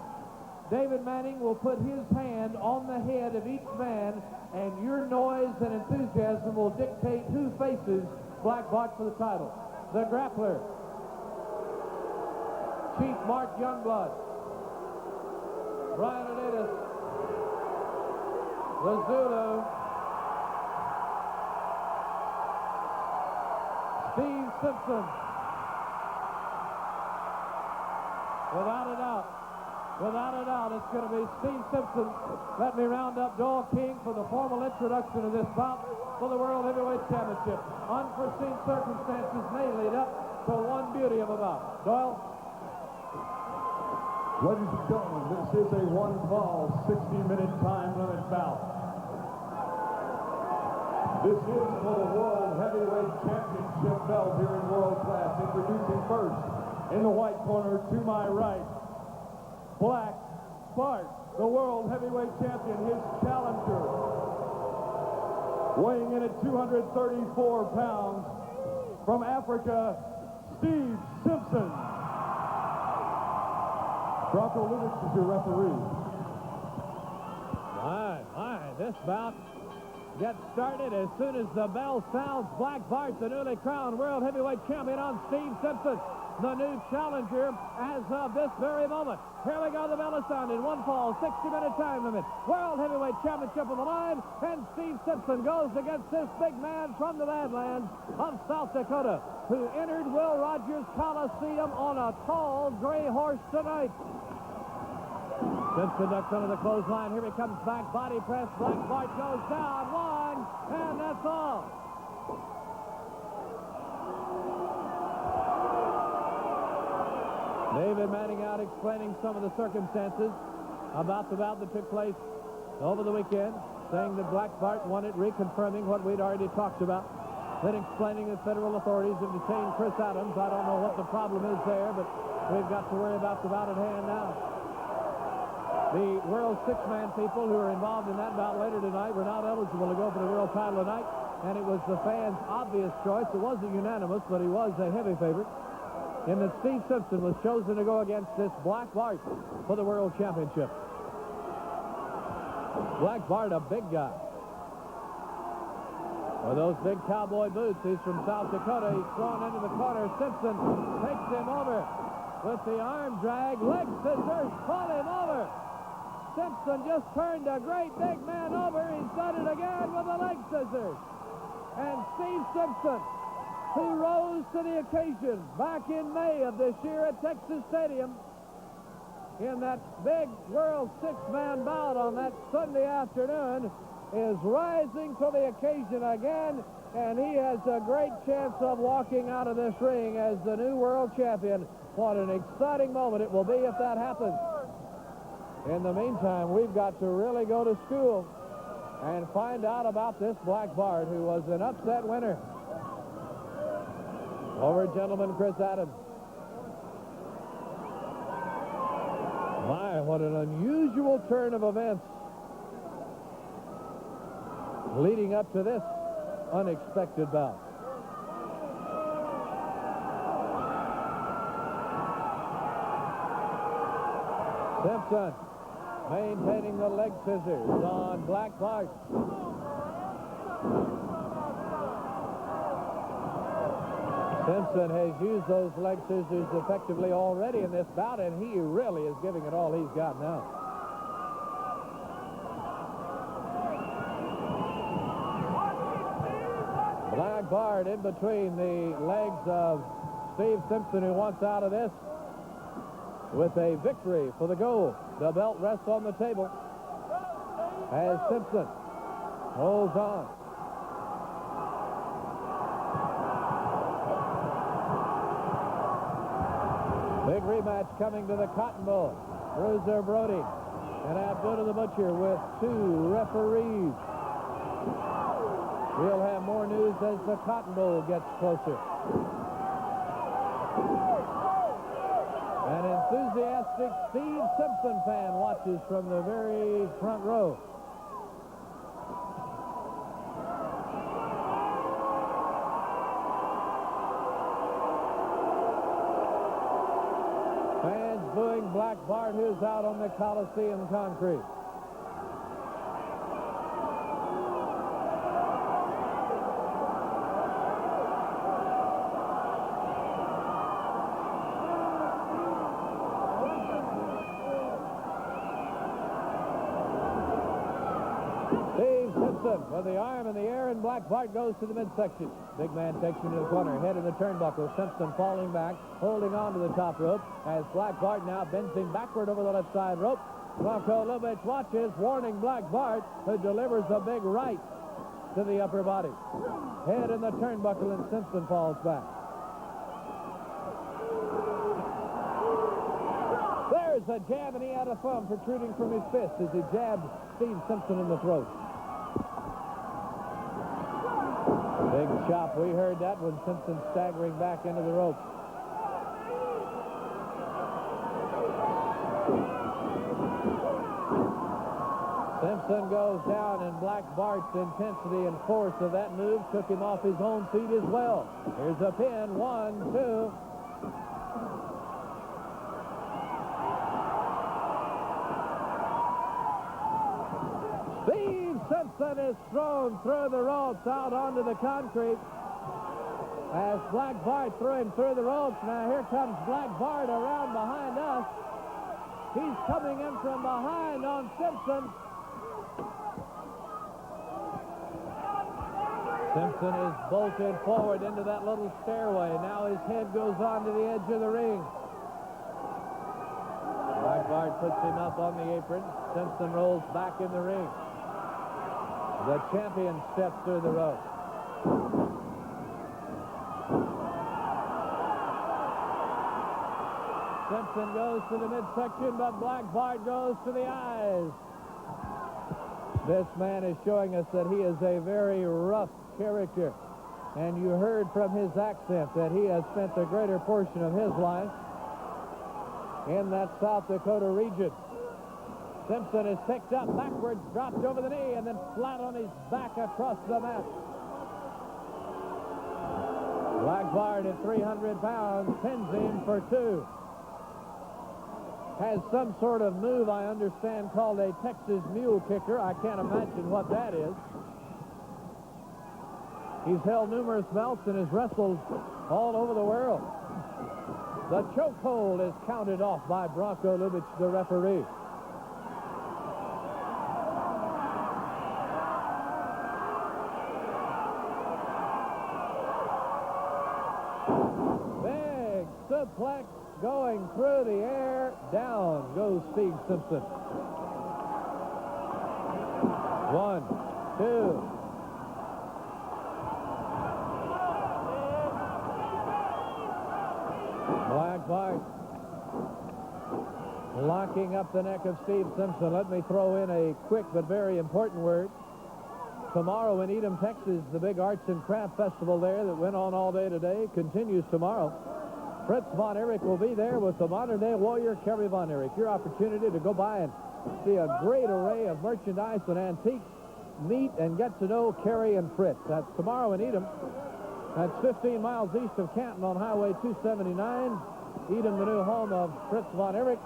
David Manning will put his hand on the head of each man, and your noise and enthusiasm will dictate who faces Black Bart for the title. The grappler, Chief Mark Youngblood. Brian Adidas, the Zulu. Steve Simpson. Without a doubt, it's going to be Steve Simpson. Let me round up Doyle King for the formal introduction of this bout for the World Heavyweight Championship. Unforeseen circumstances may lead up to one beauty of a bout. Doyle? Ladies and gentlemen, this is a one-fall, 60-minute time limit bout. This is for the World Heavyweight Championship belt here in World Class. Introducing first, in the white corner to my right, Black Bart, the World Heavyweight Champion, his challenger, weighing in at 234 pounds, from Africa, Steve Simpson. Bronco Lovich is your referee. My, this bout gets started as soon as the bell sounds. Black Bart, the newly crowned World Heavyweight Champion, on Steve Simpson, the new challenger as of this very moment. Here we go, the bell is sounded. One fall, 60-minute time limit. World Heavyweight Championship on the line, and Steve Simpson goes against this big man from the Badlands of South Dakota, who entered Will Rogers Coliseum on a tall gray horse tonight. Simpson ducks under the clothesline. Here he comes back, body press. Black Bart goes down, one, and that's all. David Manning out explaining some of the circumstances about the bout that took place over the weekend, saying that Black Bart won it, reconfirming what we'd already talked about, then explaining that federal authorities have detained Chris Adams. I don't know what the problem is there, but we've got to worry about the bout at hand now. The World Six-Man people who are involved in that bout later tonight were not eligible to go for the world title tonight, and it was the fans' obvious choice. It wasn't unanimous, but he was a heavy favorite, in that Steve Simpson was chosen to go against this Black Bart for the World Championship. Black Bart, a big guy. With those big cowboy boots, he's from South Dakota. He's thrown into the corner. Simpson takes him over with the arm drag. Leg scissors, pull him over. Simpson just turned a great big man over. He's done it again with the leg scissors. And Steve Simpson, who rose to the occasion back in May of this year at Texas Stadium in that big World Six-Man bout on that Sunday afternoon, is rising to the occasion again, and he has a great chance of walking out of this ring as the new world champion. What an exciting moment it will be if that happens. In the meantime, we've got to really go to school and find out about this Black Bart, who was an upset winner over gentleman Chris Adams. My, what an unusual turn of events leading up to this unexpected bout. Simpson maintaining the leg scissors on Black Bart. Simpson has used those leg scissors effectively already in this bout, and he really is giving it all he's got now. Black Bart in between the legs of Steve Simpson, who wants out of this with a victory for the gold. The belt rests on the table as Simpson holds on. Big rematch coming to the Cotton Bowl. Bruiser Brody and Abdullah the Butcher with two referees. We'll have more news as the Cotton Bowl gets closer. enthusiastic Steve Simpson fan watches from the very front row. Fans booing Black Bart, who's out on the Coliseum concrete. Steve Simpson with the arm in the air, and Black Bart goes to the midsection. Big man takes him to the corner, head in the turnbuckle. Simpson falling back, holding on to the top rope, as Black Bart now bends him backward over the left side rope. Bronco Lubich watches, warning Black Bart, who delivers a big right to the upper body. Head in the turnbuckle, and Simpson falls back. There's a jab, and he had a thumb protruding from his fist as he jabbed Steve Simpson in the throat. Big chop. We heard that when Simpson staggering back into the ropes. Simpson goes down, and Black Bart's intensity and force of that move took him off his own feet as well. Here's a pin. 1, 2. Steve Simpson is thrown through the ropes out onto the concrete as Black Bart threw him through the ropes. Now here comes Black Bart around behind us. He's coming in from behind on Simpson. Simpson is bolted forward into that little stairway. Now his head goes onto the edge of the ring. Black Bart puts him up on the apron. Simpson rolls back in the ring. The champion steps through the rope. Simpson goes to the midsection, but Black Bart goes to the eyes. This man is showing us that he is a very rough character. And you heard from his accent that he has spent the greater portion of his life in that South Dakota region. Simpson is picked up backwards, dropped over the knee, and then flat on his back across the mat. Black Bart at 300 pounds pins him for 2. Has some sort of move, I understand, called a Texas mule kicker. I can't imagine what that is. He's held numerous belts and has wrestled all over the world. The chokehold is counted off by Bronco Lubich, the referee. Big suplex going through the air. Down goes Steve Simpson. 1, 2. Black Bart locking up the neck of Steve Simpson. Let me throw in a quick but very important word. Tomorrow in Edom, Texas, the big Arts and Craft Festival there that went on all day today continues tomorrow. Fritz Von Erich will be there with the modern-day warrior, Kerry Von Erich. Your opportunity to go by and see a great array of merchandise and antiques, meet and get to know Kerry and Fritz. That's tomorrow in Edom. That's 15 miles east of Canton on Highway 279. Edom, the new home of Fritz Von Erich.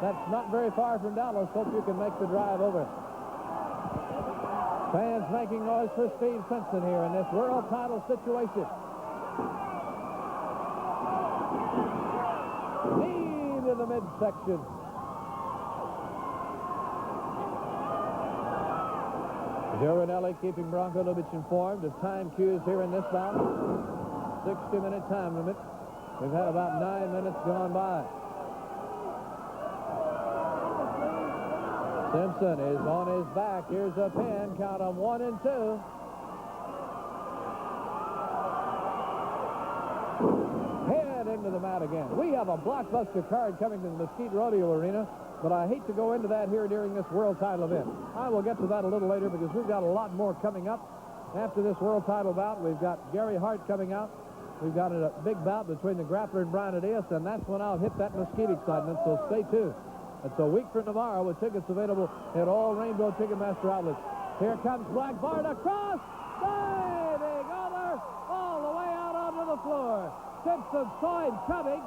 That's not very far from Dallas. Hope you can make the drive over. Fans making noise for Steve Simpson here in this world title situation. Knee to the midsection. Joe Ranelli keeping Bronco Lubich informed of time cues here in this bout. 60-minute time limit. We've had about 9 minutes gone by. Simpson is on his back. Here's a pin. Count them 1 and 2. Head into the mat again. We have a blockbuster card coming to the Mesquite Rodeo Arena, but I hate to go into that here during this world title event. I will get to that a little later because we've got a lot more coming up after this world title bout. We've got Gary Hart coming out. We've got a big bout between the grappler and Brian Adias, and that's when I'll hit that Mesquite excitement, so stay tuned. It's a week from tomorrow with tickets available at all Rainbow Ticketmaster outlets. Here comes Black Bart across, diving over, all the way out onto the floor. Simpson saw him coming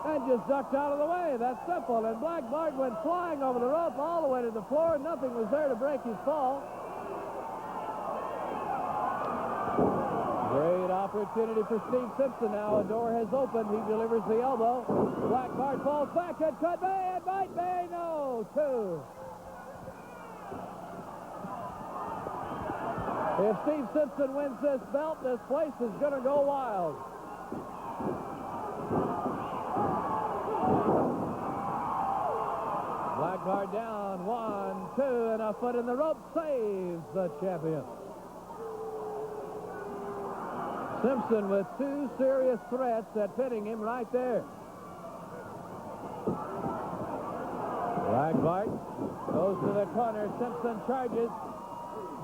and just ducked out of the way. That's simple. And Black Bart went flying over the rope all the way to the floor. Nothing was there to break his fall. Great opportunity for Steve Simpson now. A door has opened. He delivers the elbow. Black Bart falls back. It could be. It might be. No. 2. If Steve Simpson wins this belt, this place is going to go wild. Black Bart down. 1, 2, and a foot in the rope saves the champion. Simpson with 2 serious threats at pinning him right there. Black Bart goes to the corner. Simpson charges.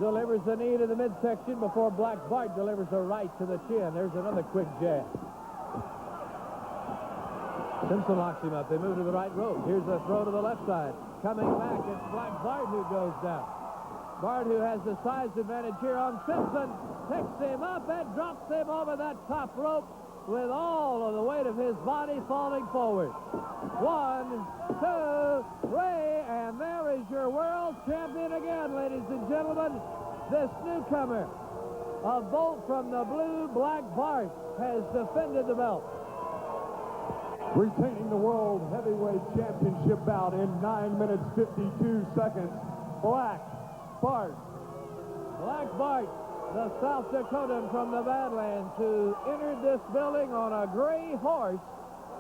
Delivers the knee to the midsection before Black Bart delivers a right to the chin. There's another quick jab. Simpson locks him up. They move to the right rope. Here's a throw to the left side. Coming back, it's Black Bart who goes down. Bart, who has the size advantage here on Simpson, picks him up and drops him over that top rope with all of the weight of his body falling forward. 1, 2, 3, and there is your world champion again, ladies and gentlemen. This newcomer, a bolt from the blue, Black Bart, has defended the belt. Retaining the World Heavyweight Championship bout in 9 minutes, 52 seconds, Black Bart. Black Bart, the South Dakotan from the Badlands, who entered this building on a gray horse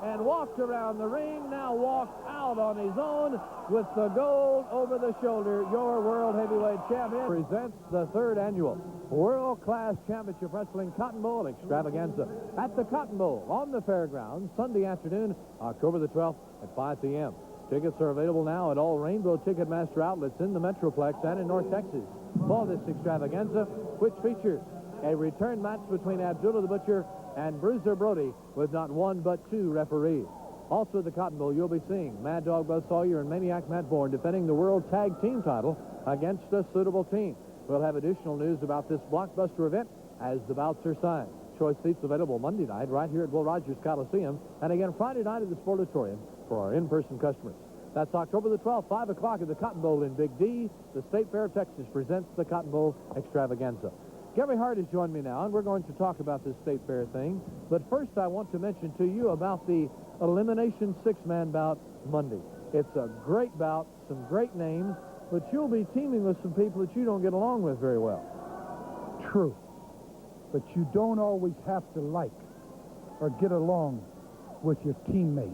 and walked around the ring, now walks out on his own with the gold over the shoulder. Your World Heavyweight Champion presents the 3rd annual World Class Championship Wrestling Cotton Bowl Extravaganza at the Cotton Bowl on the fairgrounds Sunday afternoon, October the 12th at 5 p.m. Tickets are available now at all Rainbow Ticketmaster outlets in the Metroplex and in North Texas for this extravaganza, which features a return match between Abdullah the Butcher and Bruiser Brody with not 1 but 2 referees. Also at the Cotton Bowl, you'll be seeing Mad Dog Buzz Sawyer and Maniac Matt Bourne defending the World Tag Team title against a suitable team. We'll have additional news about this blockbuster event as the bouts are signed. Choice seats available Monday night right here at Will Rogers Coliseum, and again Friday night at the Sportatorium for our in-person customers. That's October the 12th, 5 o'clock at the Cotton Bowl in Big D. The State Fair of Texas presents the Cotton Bowl Extravaganza. Gary Hart has joined me now, and we're going to talk about this State Fair thing. But first, I want to mention to you about the Elimination 6-man bout Monday. It's a great bout, some great names, but you'll be teaming with some people that you don't get along with very well. True. But you don't always have to like or get along with your teammate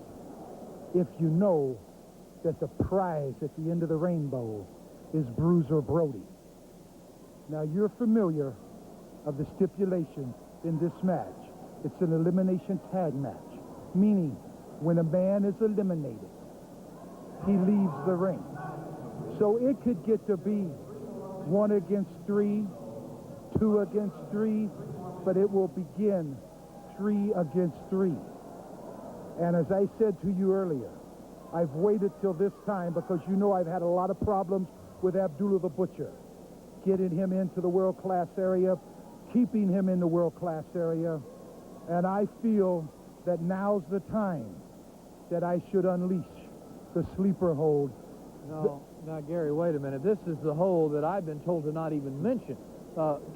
if you know that the prize at the end of the rainbow is Bruiser Brody. Now, you're familiar of the stipulation in this match. It's an elimination tag match, meaning when a man is eliminated, he leaves the ring. So it could get to be 1 against 3, 2 against 3, but it will begin 3 against 3. And as I said to you earlier, I've waited till this time because you know I've had a lot of problems with Abdullah the Butcher, getting him into the world-class area, keeping him in the world-class area, and I feel that now's the time that I should unleash the sleeper hold. Now, Gary, wait a minute. This is the hold that I've been told to not even mention.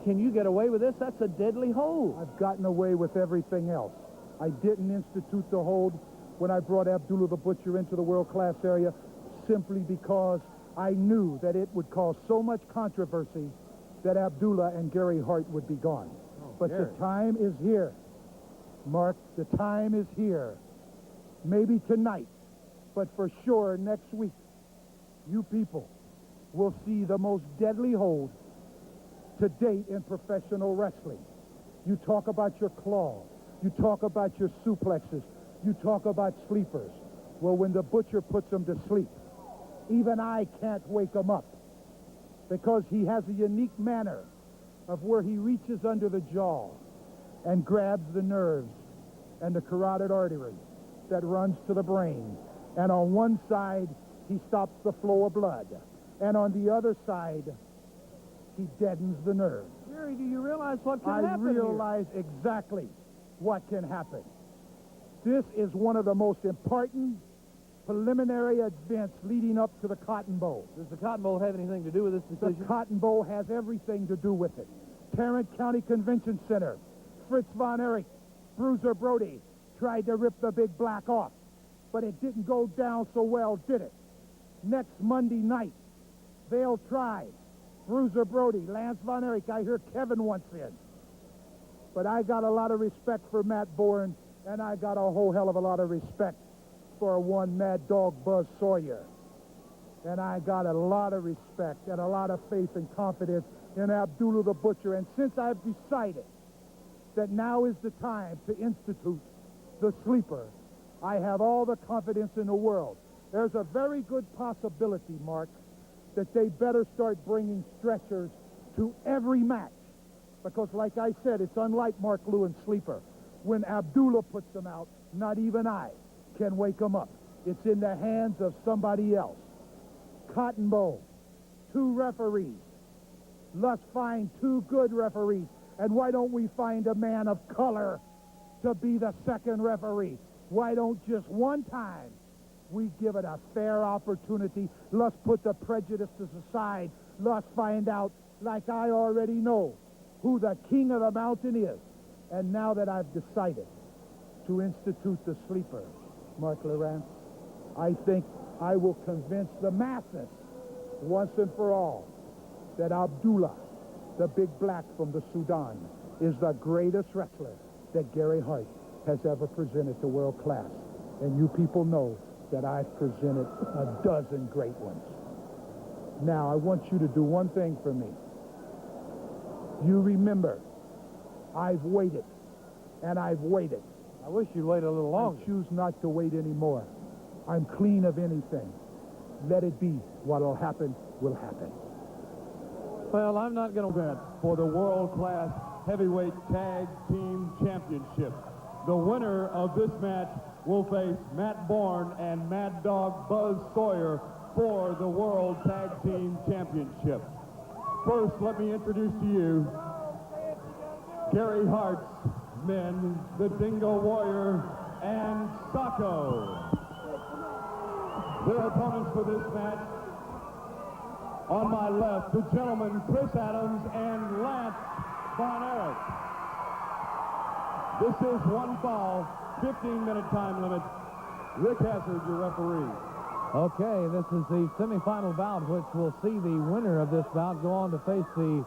Can you get away with this? That's a deadly hold. I've gotten away with everything else. I didn't institute the hold when I brought Abdullah the Butcher into the world-class area simply because I knew that it would cause so much controversy that Abdullah and Gary Hart would be gone. But Gary, the time is here. Mark, the time is here. Maybe tonight, but for sure next week, you people will see the most deadly hold to date in professional wrestling. You talk about your claws. You talk about your suplexes. You talk about sleepers. Well, when the Butcher puts them to sleep, even I can't wake him up because he has a unique manner of where he reaches under the jaw and grabs the nerves and the carotid artery that runs to the brain. And on one side, he stops the flow of blood. And on the other side, he deadens the nerve. Gary, do you realize what can I happen here? realize exactly what can happen. This is one of the most important preliminary events leading up to the Cotton Bowl. Does the Cotton Bowl have anything to do with this The decision? Cotton Bowl has everything to do with it. Tarrant County Convention Center, Fritz Von Erich, Bruiser Brody tried to rip the big black off, but it didn't go down so well, did it? Next Monday night, they'll try Bruiser Brody, Lance Von Erich. I hear Kevin wants in. But I got a lot of respect for Matt Bourne, and I got a whole hell of a lot of respect for one Mad Dog Buzz Sawyer. And I got a lot of respect and a lot of faith and confidence in Abdullah the Butcher. And since I've decided that now is the time to institute the sleeper, I have all the confidence in the world. There's a very good possibility, Mark, that they better start bringing stretchers to every match. Because like I said, it's unlike Mark Lewin's sleeper. When Abdullah puts them out, not even I can wake them up. It's in the hands of somebody else. Cotton Bowl, 2 referees. Let's find 2 good referees. And why don't we find a man of color to be the second referee? Why don't just one time we give it a fair opportunity? Let's put the prejudices aside. Let's find out, like I already know, who the king of the mountain is. And now that I've decided to institute the sleeper, Mark Lowrance, I think I will convince the masses once and for all that Abdullah, the big black from the Sudan, is the greatest wrestler that Gary Hart has ever presented to world class. And you people know that I've presented a dozen great ones. Now, I want you to do one thing for me. You remember, I've waited, and I've waited. I wish you'd wait a little longer. I choose not to wait anymore. I'm clean of anything. Let it be. What'll happen will happen. Well, I'm not going to... For the world-class heavyweight tag team championship. The winner of this match will face Matt Bourne and Mad Dog Buzz Sawyer for the World Tag Team Championship. First, let me introduce to you Gary Hart's men, the Dingo Warrior and Socko. Their opponents for this match, on my left, the gentlemen Chris Adams and Lance Von Erich. This is one fall, 15-minute time limit. Rick Hazard, your referee. Okay, this is the semifinal bout, which will see the winner of this bout go on to face the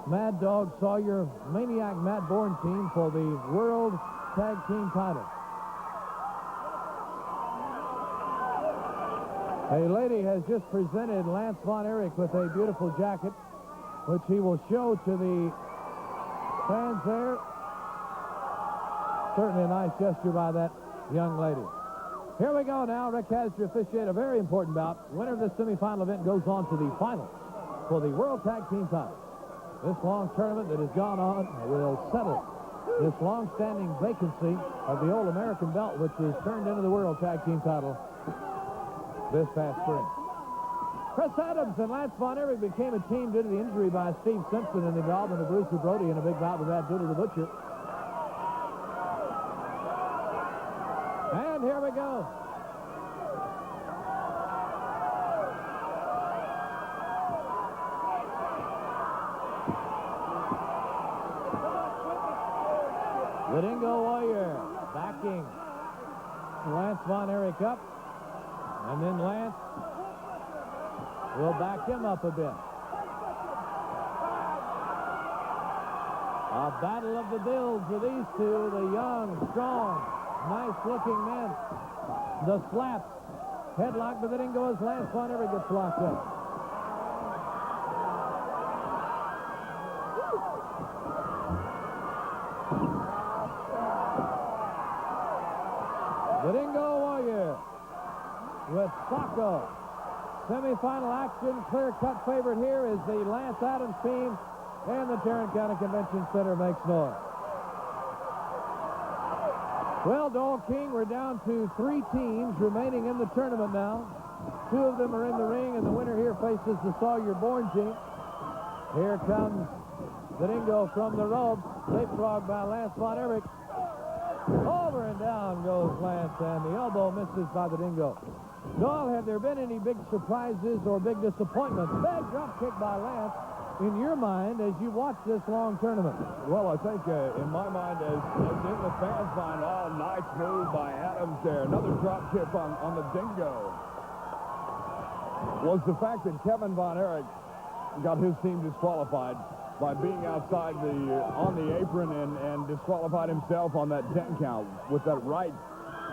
Mad Dog Sawyer Maniac Matt Bourne team for the World Tag Team title. A lady has just presented Lance Von Erich with a beautiful jacket, which he will show to the fans there. Certainly a nice gesture by that young lady. Here we go now. Rick has to officiate a very important bout. Winner of this semifinal event goes on to the finals for the World Tag Team title. This long tournament that has gone on will settle this long-standing vacancy of the old American belt, which is turned into the World Tag Team title this past spring. Chris Adams and Lance Von Erich became a team due to the injury by Steve Simpson and the involvement of Bruiser Brody in a big bout with Abdullah the Butcher. And here we go. The Dingo Warrior backing Lance Von Erich up. And then Lance will back him up a bit. A battle of the builds with these two, the young, strong, nice-looking men. The slap, headlock, but the Dingo as Lance Von Erich gets locked up. The Dingo Warrior with Socko. Semi-final action, clear-cut favorite here is the Lance Adams team, and the Tarrant County Convention Center makes noise. Well, Doyle King, we're down to 3 teams remaining in the tournament now. 2 of them are in the ring, and the winner here faces the Sawyer-Bourne team. Here comes the Dingo from the ropes. Leapfrog by Lance Von Erich. Over and down goes Lance, and the elbow misses by the Dingo. Doyle, have there been any big surprises or big disappointments? Big drop kick by Lance in your mind as you watch this long tournament. Well, I think in my mind, as in the fans' mind, nice move by Adams there. Another drop kick on the Dingo. Was the fact that Kevin Von Erich got his team disqualified by being outside on the apron and disqualified himself on that 10 count with that right.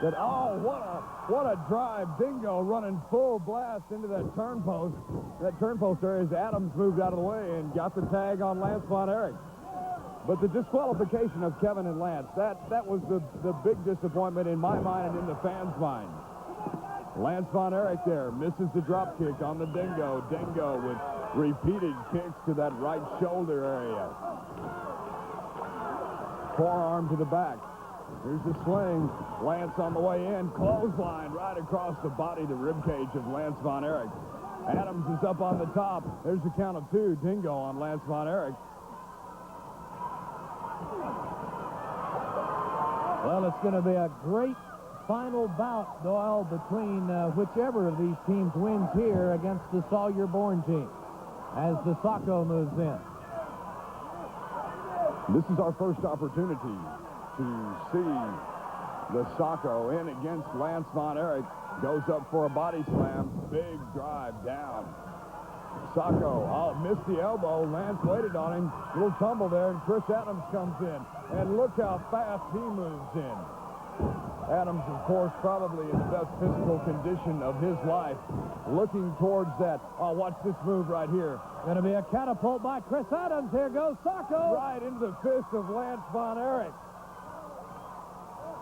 That, what a drive. Dingo running full blast into that turnpost. That turnpost area as Adams moved out of the way and got the tag on Lance Von Erich. But the disqualification of Kevin and Lance, that was the big disappointment in my mind and in the fans' mind. Lance Von Erich there misses the drop kick on the Dingo. Dingo with repeated kicks to that right shoulder area. Forearm to the back. Here's the swing. Lance on the way in. Clothesline right across the body, the ribcage of Lance Von Erich. Adams is up on the top. There's the count of 2. Dingo on Lance Von Erich. Well, it's going to be a great final bout, Doyle, between whichever of these teams wins here against the Sawyer-Bourne team as the Saco moves in. This is our first opportunity to see the Saco in against Lance Von Erich. Goes up for a body slam. Big drive down. Saco, missed the elbow. Lance waited on him. Little tumble there, and Chris Adams comes in. And look how fast he moves in. Adams, of course, probably in the best physical condition of his life. Looking towards that. Watch this move right here. Going to be a catapult by Chris Adams. Here goes Saco. Right into the fist of Lance Von Erich.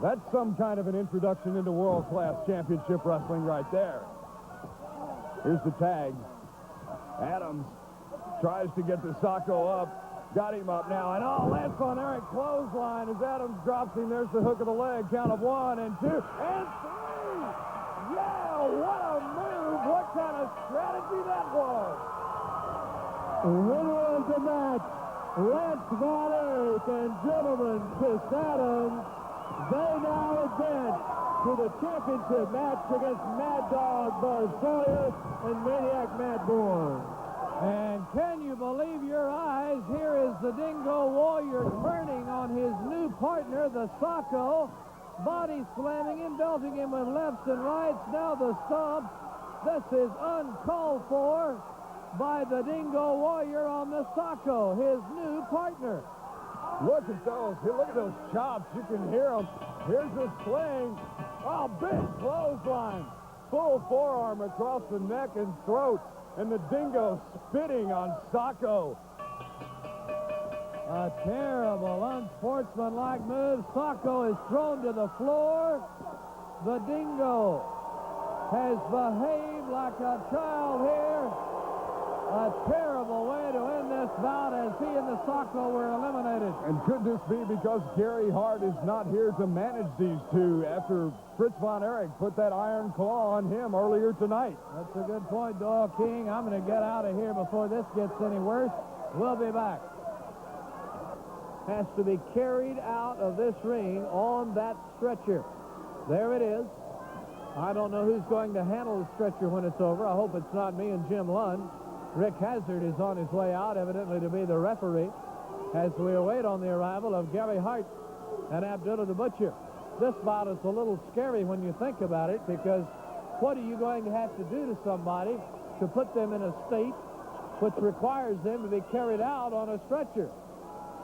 That's some kind of an introduction into world-class championship wrestling right there. Here's the tag. Adams tries to get the Saco up. Got him up now. And Lance Von Erich clothesline as Adams drops him. There's the hook of the leg. Count of 1 and 2 and 3. Yeah, what a move. What kind of strategy that was. Winner of the match, Lance Von Erich, and gentlemen, Chris Adams. They now advance to the championship match against Mad Dog Buzz Sawyer and Maniac Matt Bourne. And can you believe your eyes? Here is the Dingo Warrior turning on his new partner, the Saco, body slamming him, belting him with lefts and rights. Now the stomp. This is uncalled for by the Dingo Warrior on the Saco, his new partner. Look at those chops. You can hear them. Here's the swing. Big clothesline. Full forearm across the neck and throat. And the Dingo spitting on Saco. A terrible, unsportsmanlike move. Saco is thrown to the floor. The Dingo has behaved like a child here. A terrible way to end this bout as he and the Saco were eliminated. And could this be because Gary Hart is not here to manage these two after Fritz Von Erich put that iron claw on him earlier tonight? That's a good point, Doyle King. I'm going to get out of here before this gets any worse. We'll be back. Has to be carried out of this ring on that stretcher. There it is. I don't know who's going to handle the stretcher when it's over. I hope it's not me and Jim Lund. Rick Hazard is on his way out, evidently to be the referee, as we await on the arrival of Gary Hart and Abdullah the Butcher. This bout is a little scary when you think about it, because what are you going to have to do to somebody to put them in a state which requires them to be carried out on a stretcher?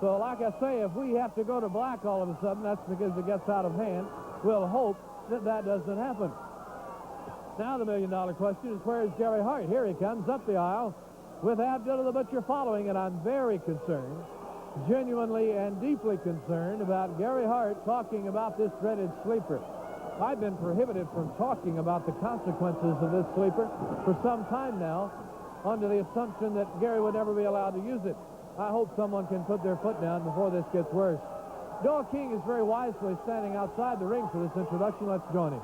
So, like I say, if we have to go to black all of a sudden, that's because it gets out of hand. We'll hope that that doesn't happen. Now the million-dollar question is, where is Gary Hart? Here he comes up the aisle with Abdullah the Butcher following, and I'm very concerned, genuinely and deeply concerned about Gary Hart talking about this dreaded sleeper. I've been prohibited from talking about the consequences of this sleeper for some time now, under the assumption that Gary would never be allowed to use it. I hope someone can put their foot down before this gets worse. Noah King is very wisely standing outside the ring for this introduction. Let's join him.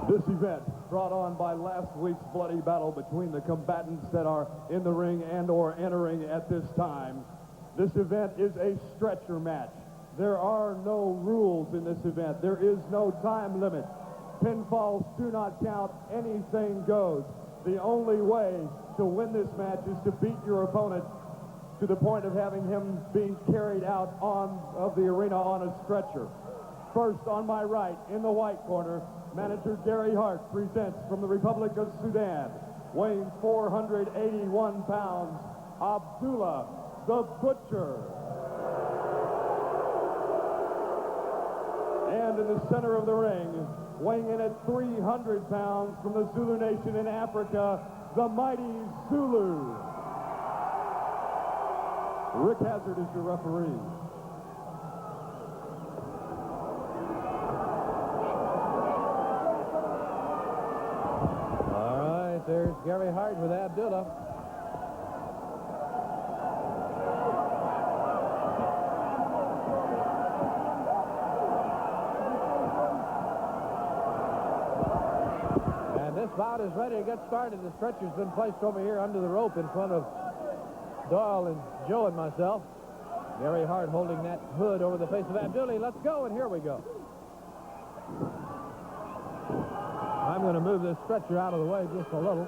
This event brought on by last week's bloody battle between the combatants that are in the ring and or entering at this time. This event is a stretcher match. There are no rules in this event. There is no time limit. Pinfalls do not count. Anything goes. The only way to win this match is to beat your opponent to the point of having him being carried out of the arena on a stretcher. First, on my right, in the white corner, manager Gary Hart presents from the Republic of Sudan, weighing 481 pounds, Abdullah the Butcher. And in the center of the ring, weighing in at 300 pounds from the Zulu Nation in Africa, the mighty Zulu. Rick Hazard is your referee. All right, there's Gary Hart with Abdullah. And this bout is ready to get started. The stretcher's been placed over here under the rope in front of Doyle and Joe and myself. Gary Hart holding that hood over the face of Abdullah. Let's go, and here we go. I'm going to move this stretcher out of the way just a little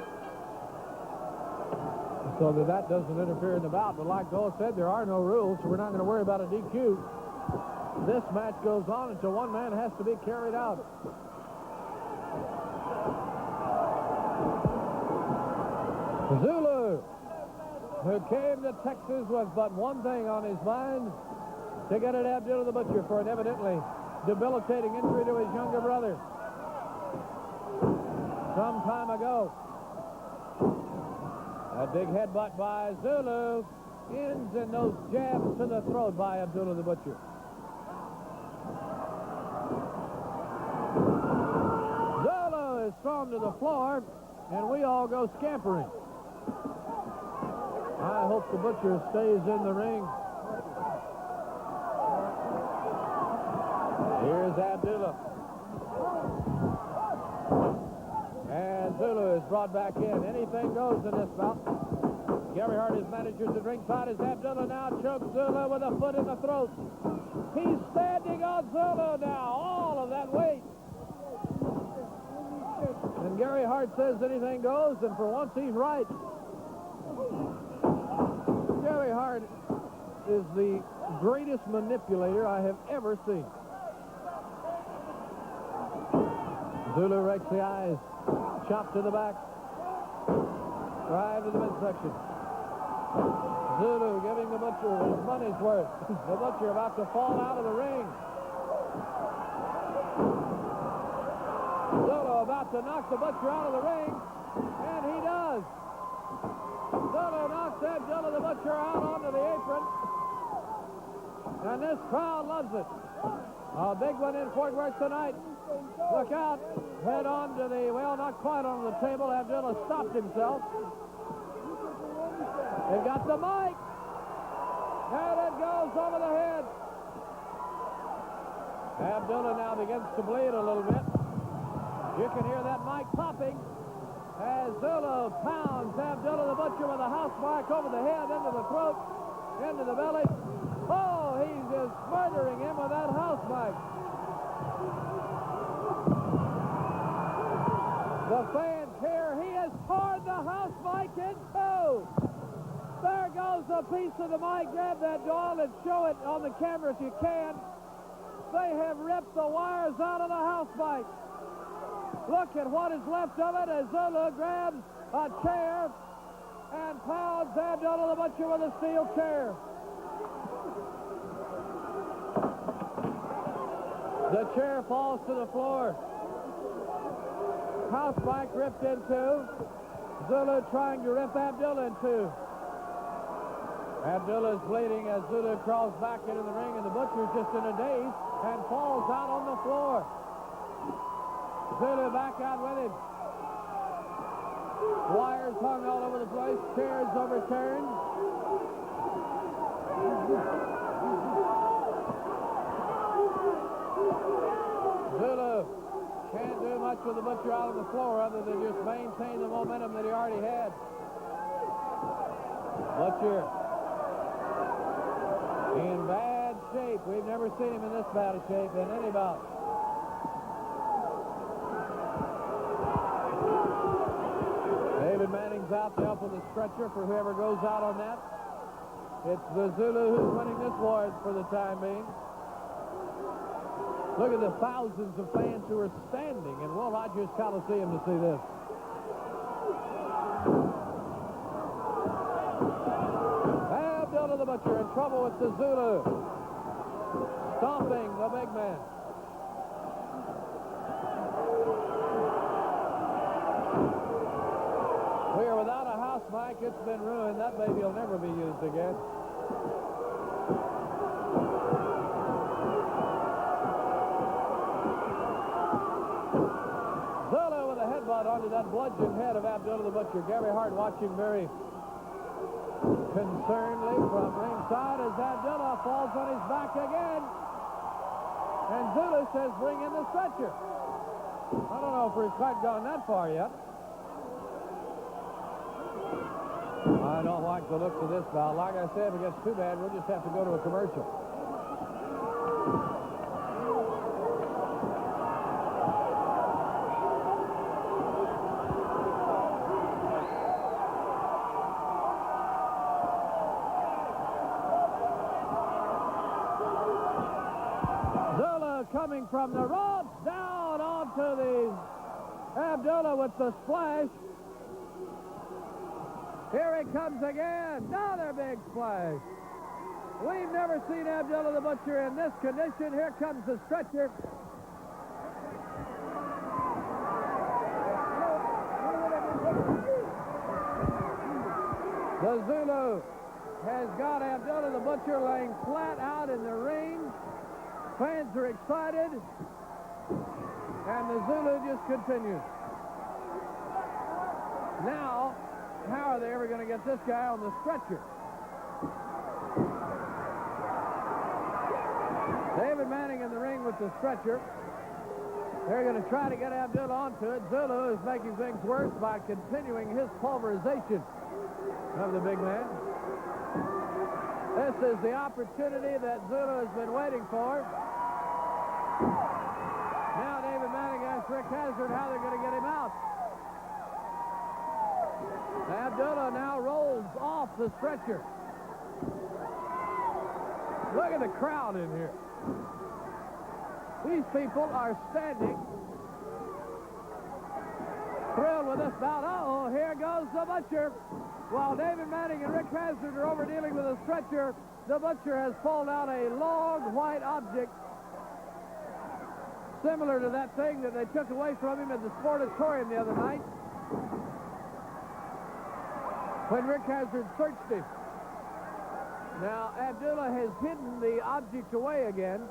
so that doesn't interfere in the bout. But like Doyle said, there are no rules, so we're not going to worry about a DQ. This match goes on until one man has to be carried out. Zulu, who came to Texas with but one thing on his mind, to get at Abdullah the Butcher for an evidently debilitating injury to his younger brother some time ago. A big headbutt by Zulu ends in those jabs to the throat by Abdullah the Butcher. Zulu is thrown to the floor, and we all go scampering. I hope the Butcher stays in the ring. Here's Abdullah. And Zulu is brought back in. Anything goes in this bout. Gary Hart is managers at ringside as Abdullah now chokes Zulu with a foot in the throat. He's standing on Zulu now. All of that weight. And Gary Hart says anything goes, and for once he's right. Gary Hart is the greatest manipulator I have ever seen. Zulu rakes the eyes. Chop to the back. Drive to the midsection. Zulu giving the Butcher his money's worth. The Butcher about to fall out of the ring. Zulu about to knock the Butcher out of the ring. And he does. Zulu knocks Abdullah the Butcher out onto the apron. And this crowd loves it. A big one in Fort Worth tonight. Look out. Head on to the, well, not quite on the table. Abdullah stopped himself. They've got the mic. And it goes over the head. Abdullah now begins to bleed a little bit. You can hear that mic popping as Zulu pounds Abdullah the Butcher with a house mark over the head, into the throat, into the belly. Oh, he's just murdering him with that house mark. The fans here, he has torn the house mic in two. There goes a piece of the mic. Grab that, Doyle, and show it on the camera if you can. They have ripped the wires out of the house mic. Look at what is left of it as Zulu grabs a chair and pounds Abdullah the Butcher with a steel chair. The chair falls to the floor. House mic ripped in two. Zulu trying to rip Abdullah in two. Abdullah is bleeding as Zulu crawls back into the ring, and the Butcher's just in a daze and falls out on the floor. Zulu back out with him. Wires hung all over the place. Chairs overturned. with the Butcher out on the floor other than just maintain the momentum that he already had. Butcher in bad shape. We've never seen him in this bad a shape in any bout. David Manning's out to help with the stretcher for whoever goes out on that. It's the Zulu who's winning this war for the time being. Look at the thousands of fans who are standing in Will Rogers Coliseum to see this. Abdullah the Butcher in trouble with the Zulu. Stomping the big man. We are without a house mic. It's been ruined. That baby will never be used again. Zulu with a headbutt onto that bludgeoned head of Abdullah the Butcher. Gary Hart watching very concernedly from ringside as Abdullah falls on his back again. And Zulu says, bring in the stretcher. I don't know if we've quite gone that far yet. I don't like the looks of this bout. Like I said, if it gets too bad, we'll just have to go to a commercial. Zulu coming from the ropes down onto the Abdullah with the splash. Here he comes again. Another big splash. We've never seen Abdullah the Butcher in this condition. Here comes the stretcher. The Zulu has got Abdullah the Butcher laying flat out in the ring. Fans are excited. And the Zulu just continues. Now, how are they ever going to get this guy on the stretcher? David Manning in the ring with the stretcher. They're going to try to get Abdullah onto it. Zulu is making things worse by continuing his pulverization of the big man. This is the opportunity that Zulu has been waiting for. Now David Manning asks Rick Hazard how they're going to get him out. Abdullah now rolls off the stretcher. Look at the crowd in here. These people are standing, thrilled with this bout. Uh-oh, here goes the Butcher. While David Manning and Rick Hazard are over dealing with a stretcher, the Butcher has pulled out a long white object similar to that thing that they took away from him at the Sportatorium the other night when Rick Hazard searched him. Now, Abdullah has hidden the object away again.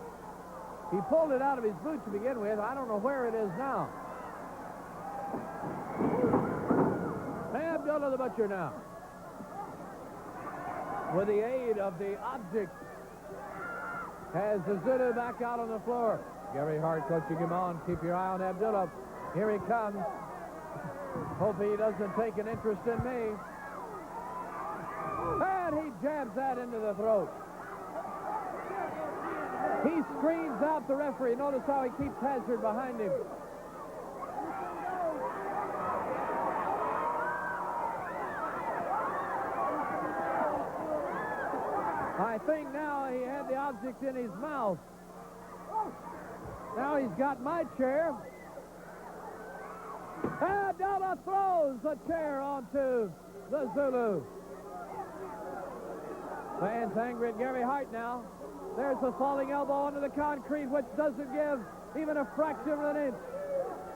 He pulled it out of his boot to begin with. I don't know where it is now. Abdullah the Butcher now, with the aid of the object, has the Zulu back out on the floor. Gary Hart coaching him on. Keep your eye on Abdullah. Here he comes. Hope he doesn't take an interest in me. And he jabs that into the throat. He screams out the referee. Notice how he keeps Hazard behind him. I think now he had the object in his mouth. Now he's got my chair. Abdullah throws the chair onto the Zulu. Fans angry at Gary Hart now. There's a falling elbow onto the concrete, which doesn't give even a fraction of an inch.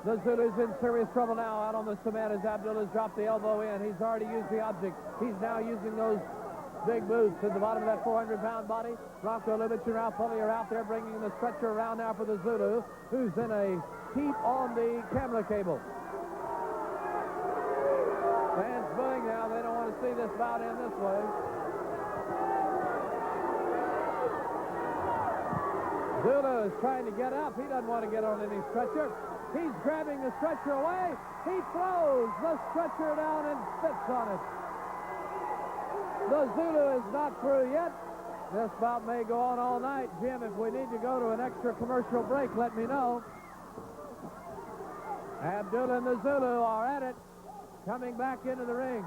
The Zulu's in serious trouble now out on the cement as Abdullah's dropped the elbow in. He's already used the object. He's now using those big boots at the bottom of that 400-pound body. Bronco Lubitsch and Ralph Foley are out there bringing the stretcher around now for the Zulu, who's in a heap on the camera cable. Fans booing now. They don't want to see this bout end this way. Zulu is trying to get up. He doesn't want to get on any stretcher. He's grabbing the stretcher away. He throws the stretcher down and spits on it. The Zulu is not through yet. This bout may go on all night. Jim, if we need to go to an extra commercial break, let me know. Abdullah and the Zulu are at it, coming back into the ring.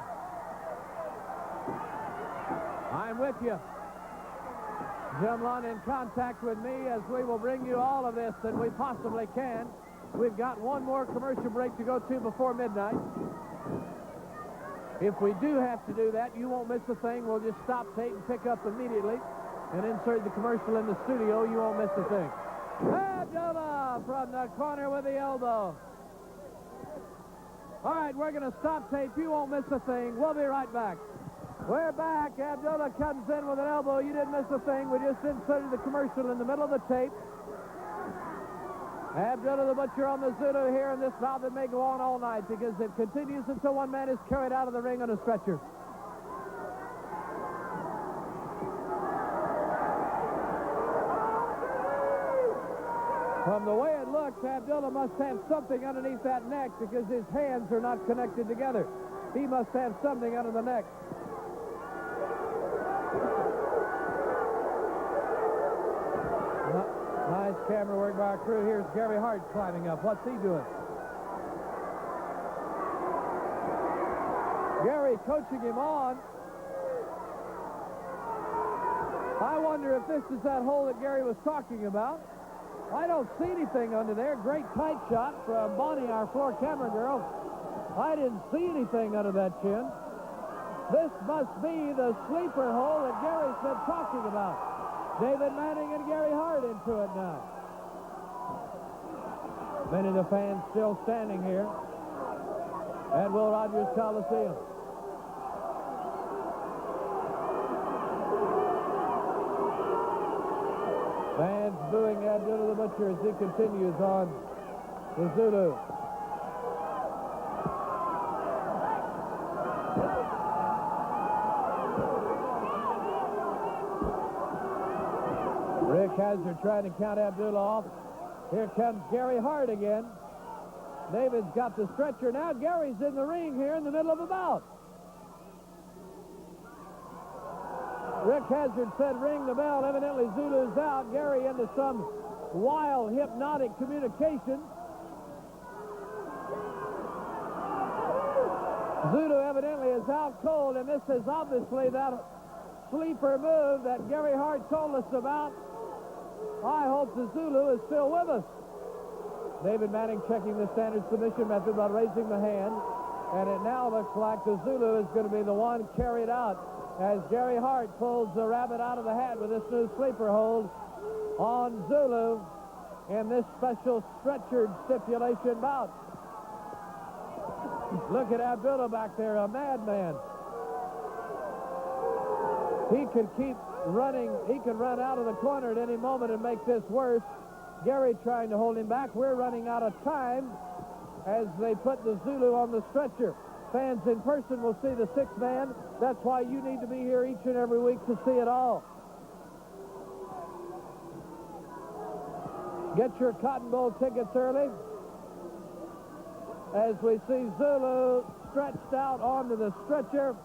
I'm with you. Jim Lund in contact with me as we will bring you all of this that we possibly can. We've got one more commercial break to go to before midnight. If we do have to do that, you won't miss a thing. We'll just stop tape and pick up immediately and insert the commercial in the studio. You won't miss a thing. Abdullah from the corner with the elbow. All right, we're going to stop tape. You won't miss a thing. We'll be right back. We're back. Abdullah comes in with an elbow. You didn't miss a thing. We just inserted the commercial in the middle of the tape. Abdullah the Butcher on the Zulu here in this bout that may go on all night because it continues until one man is carried out of the ring on a stretcher. From the way it looks, Abdullah must have something underneath that neck because his hands are not connected together. He must have something under the neck. Nice camera work by our crew. Here's Gary Hart climbing up. What's he doing? Gary coaching him on. I wonder if this is that hole that Gary was talking about. I don't see anything under there. Great tight shot from Bonnie, our floor camera girl. I didn't see anything under that chin. This must be the sleeper hole that Gary's been talking about. David Manning and Gary Hart into it now. Many of the fans still standing here at Will Rogers Coliseum. Fans booing Abdullah the Butcher as he continues on the Zulu. Rick Hazard trying to count Abdullah off. Here comes Gary Hart again. David's got the stretcher now. Gary's in the ring here in the middle of a bout. Rick Hazard said ring the bell. Evidently Zulu's out. Gary into some wild hypnotic communication. Zulu evidently is out cold, and this is obviously that sleeper move that Gary Hart told us about. I hope the Zulu is still with us. David Manning checking the standard submission method by raising the hand, and it now looks like the Zulu is going to be the one carried out as Gary Hart pulls the rabbit out of the hat with this new sleeper hold on Zulu in this special stretchered stipulation bout. Look at Abdullah back there, a madman. He can keep running. He can run out of the corner at any moment and make this worse. Gary trying to hold him back. We're running out of time as they put the Zulu on the stretcher. Fans in person will see the sixth man. That's why you need to be here each and every week to see it all. Get your Cotton Bowl tickets early as we see Zulu stretched out onto the stretcher.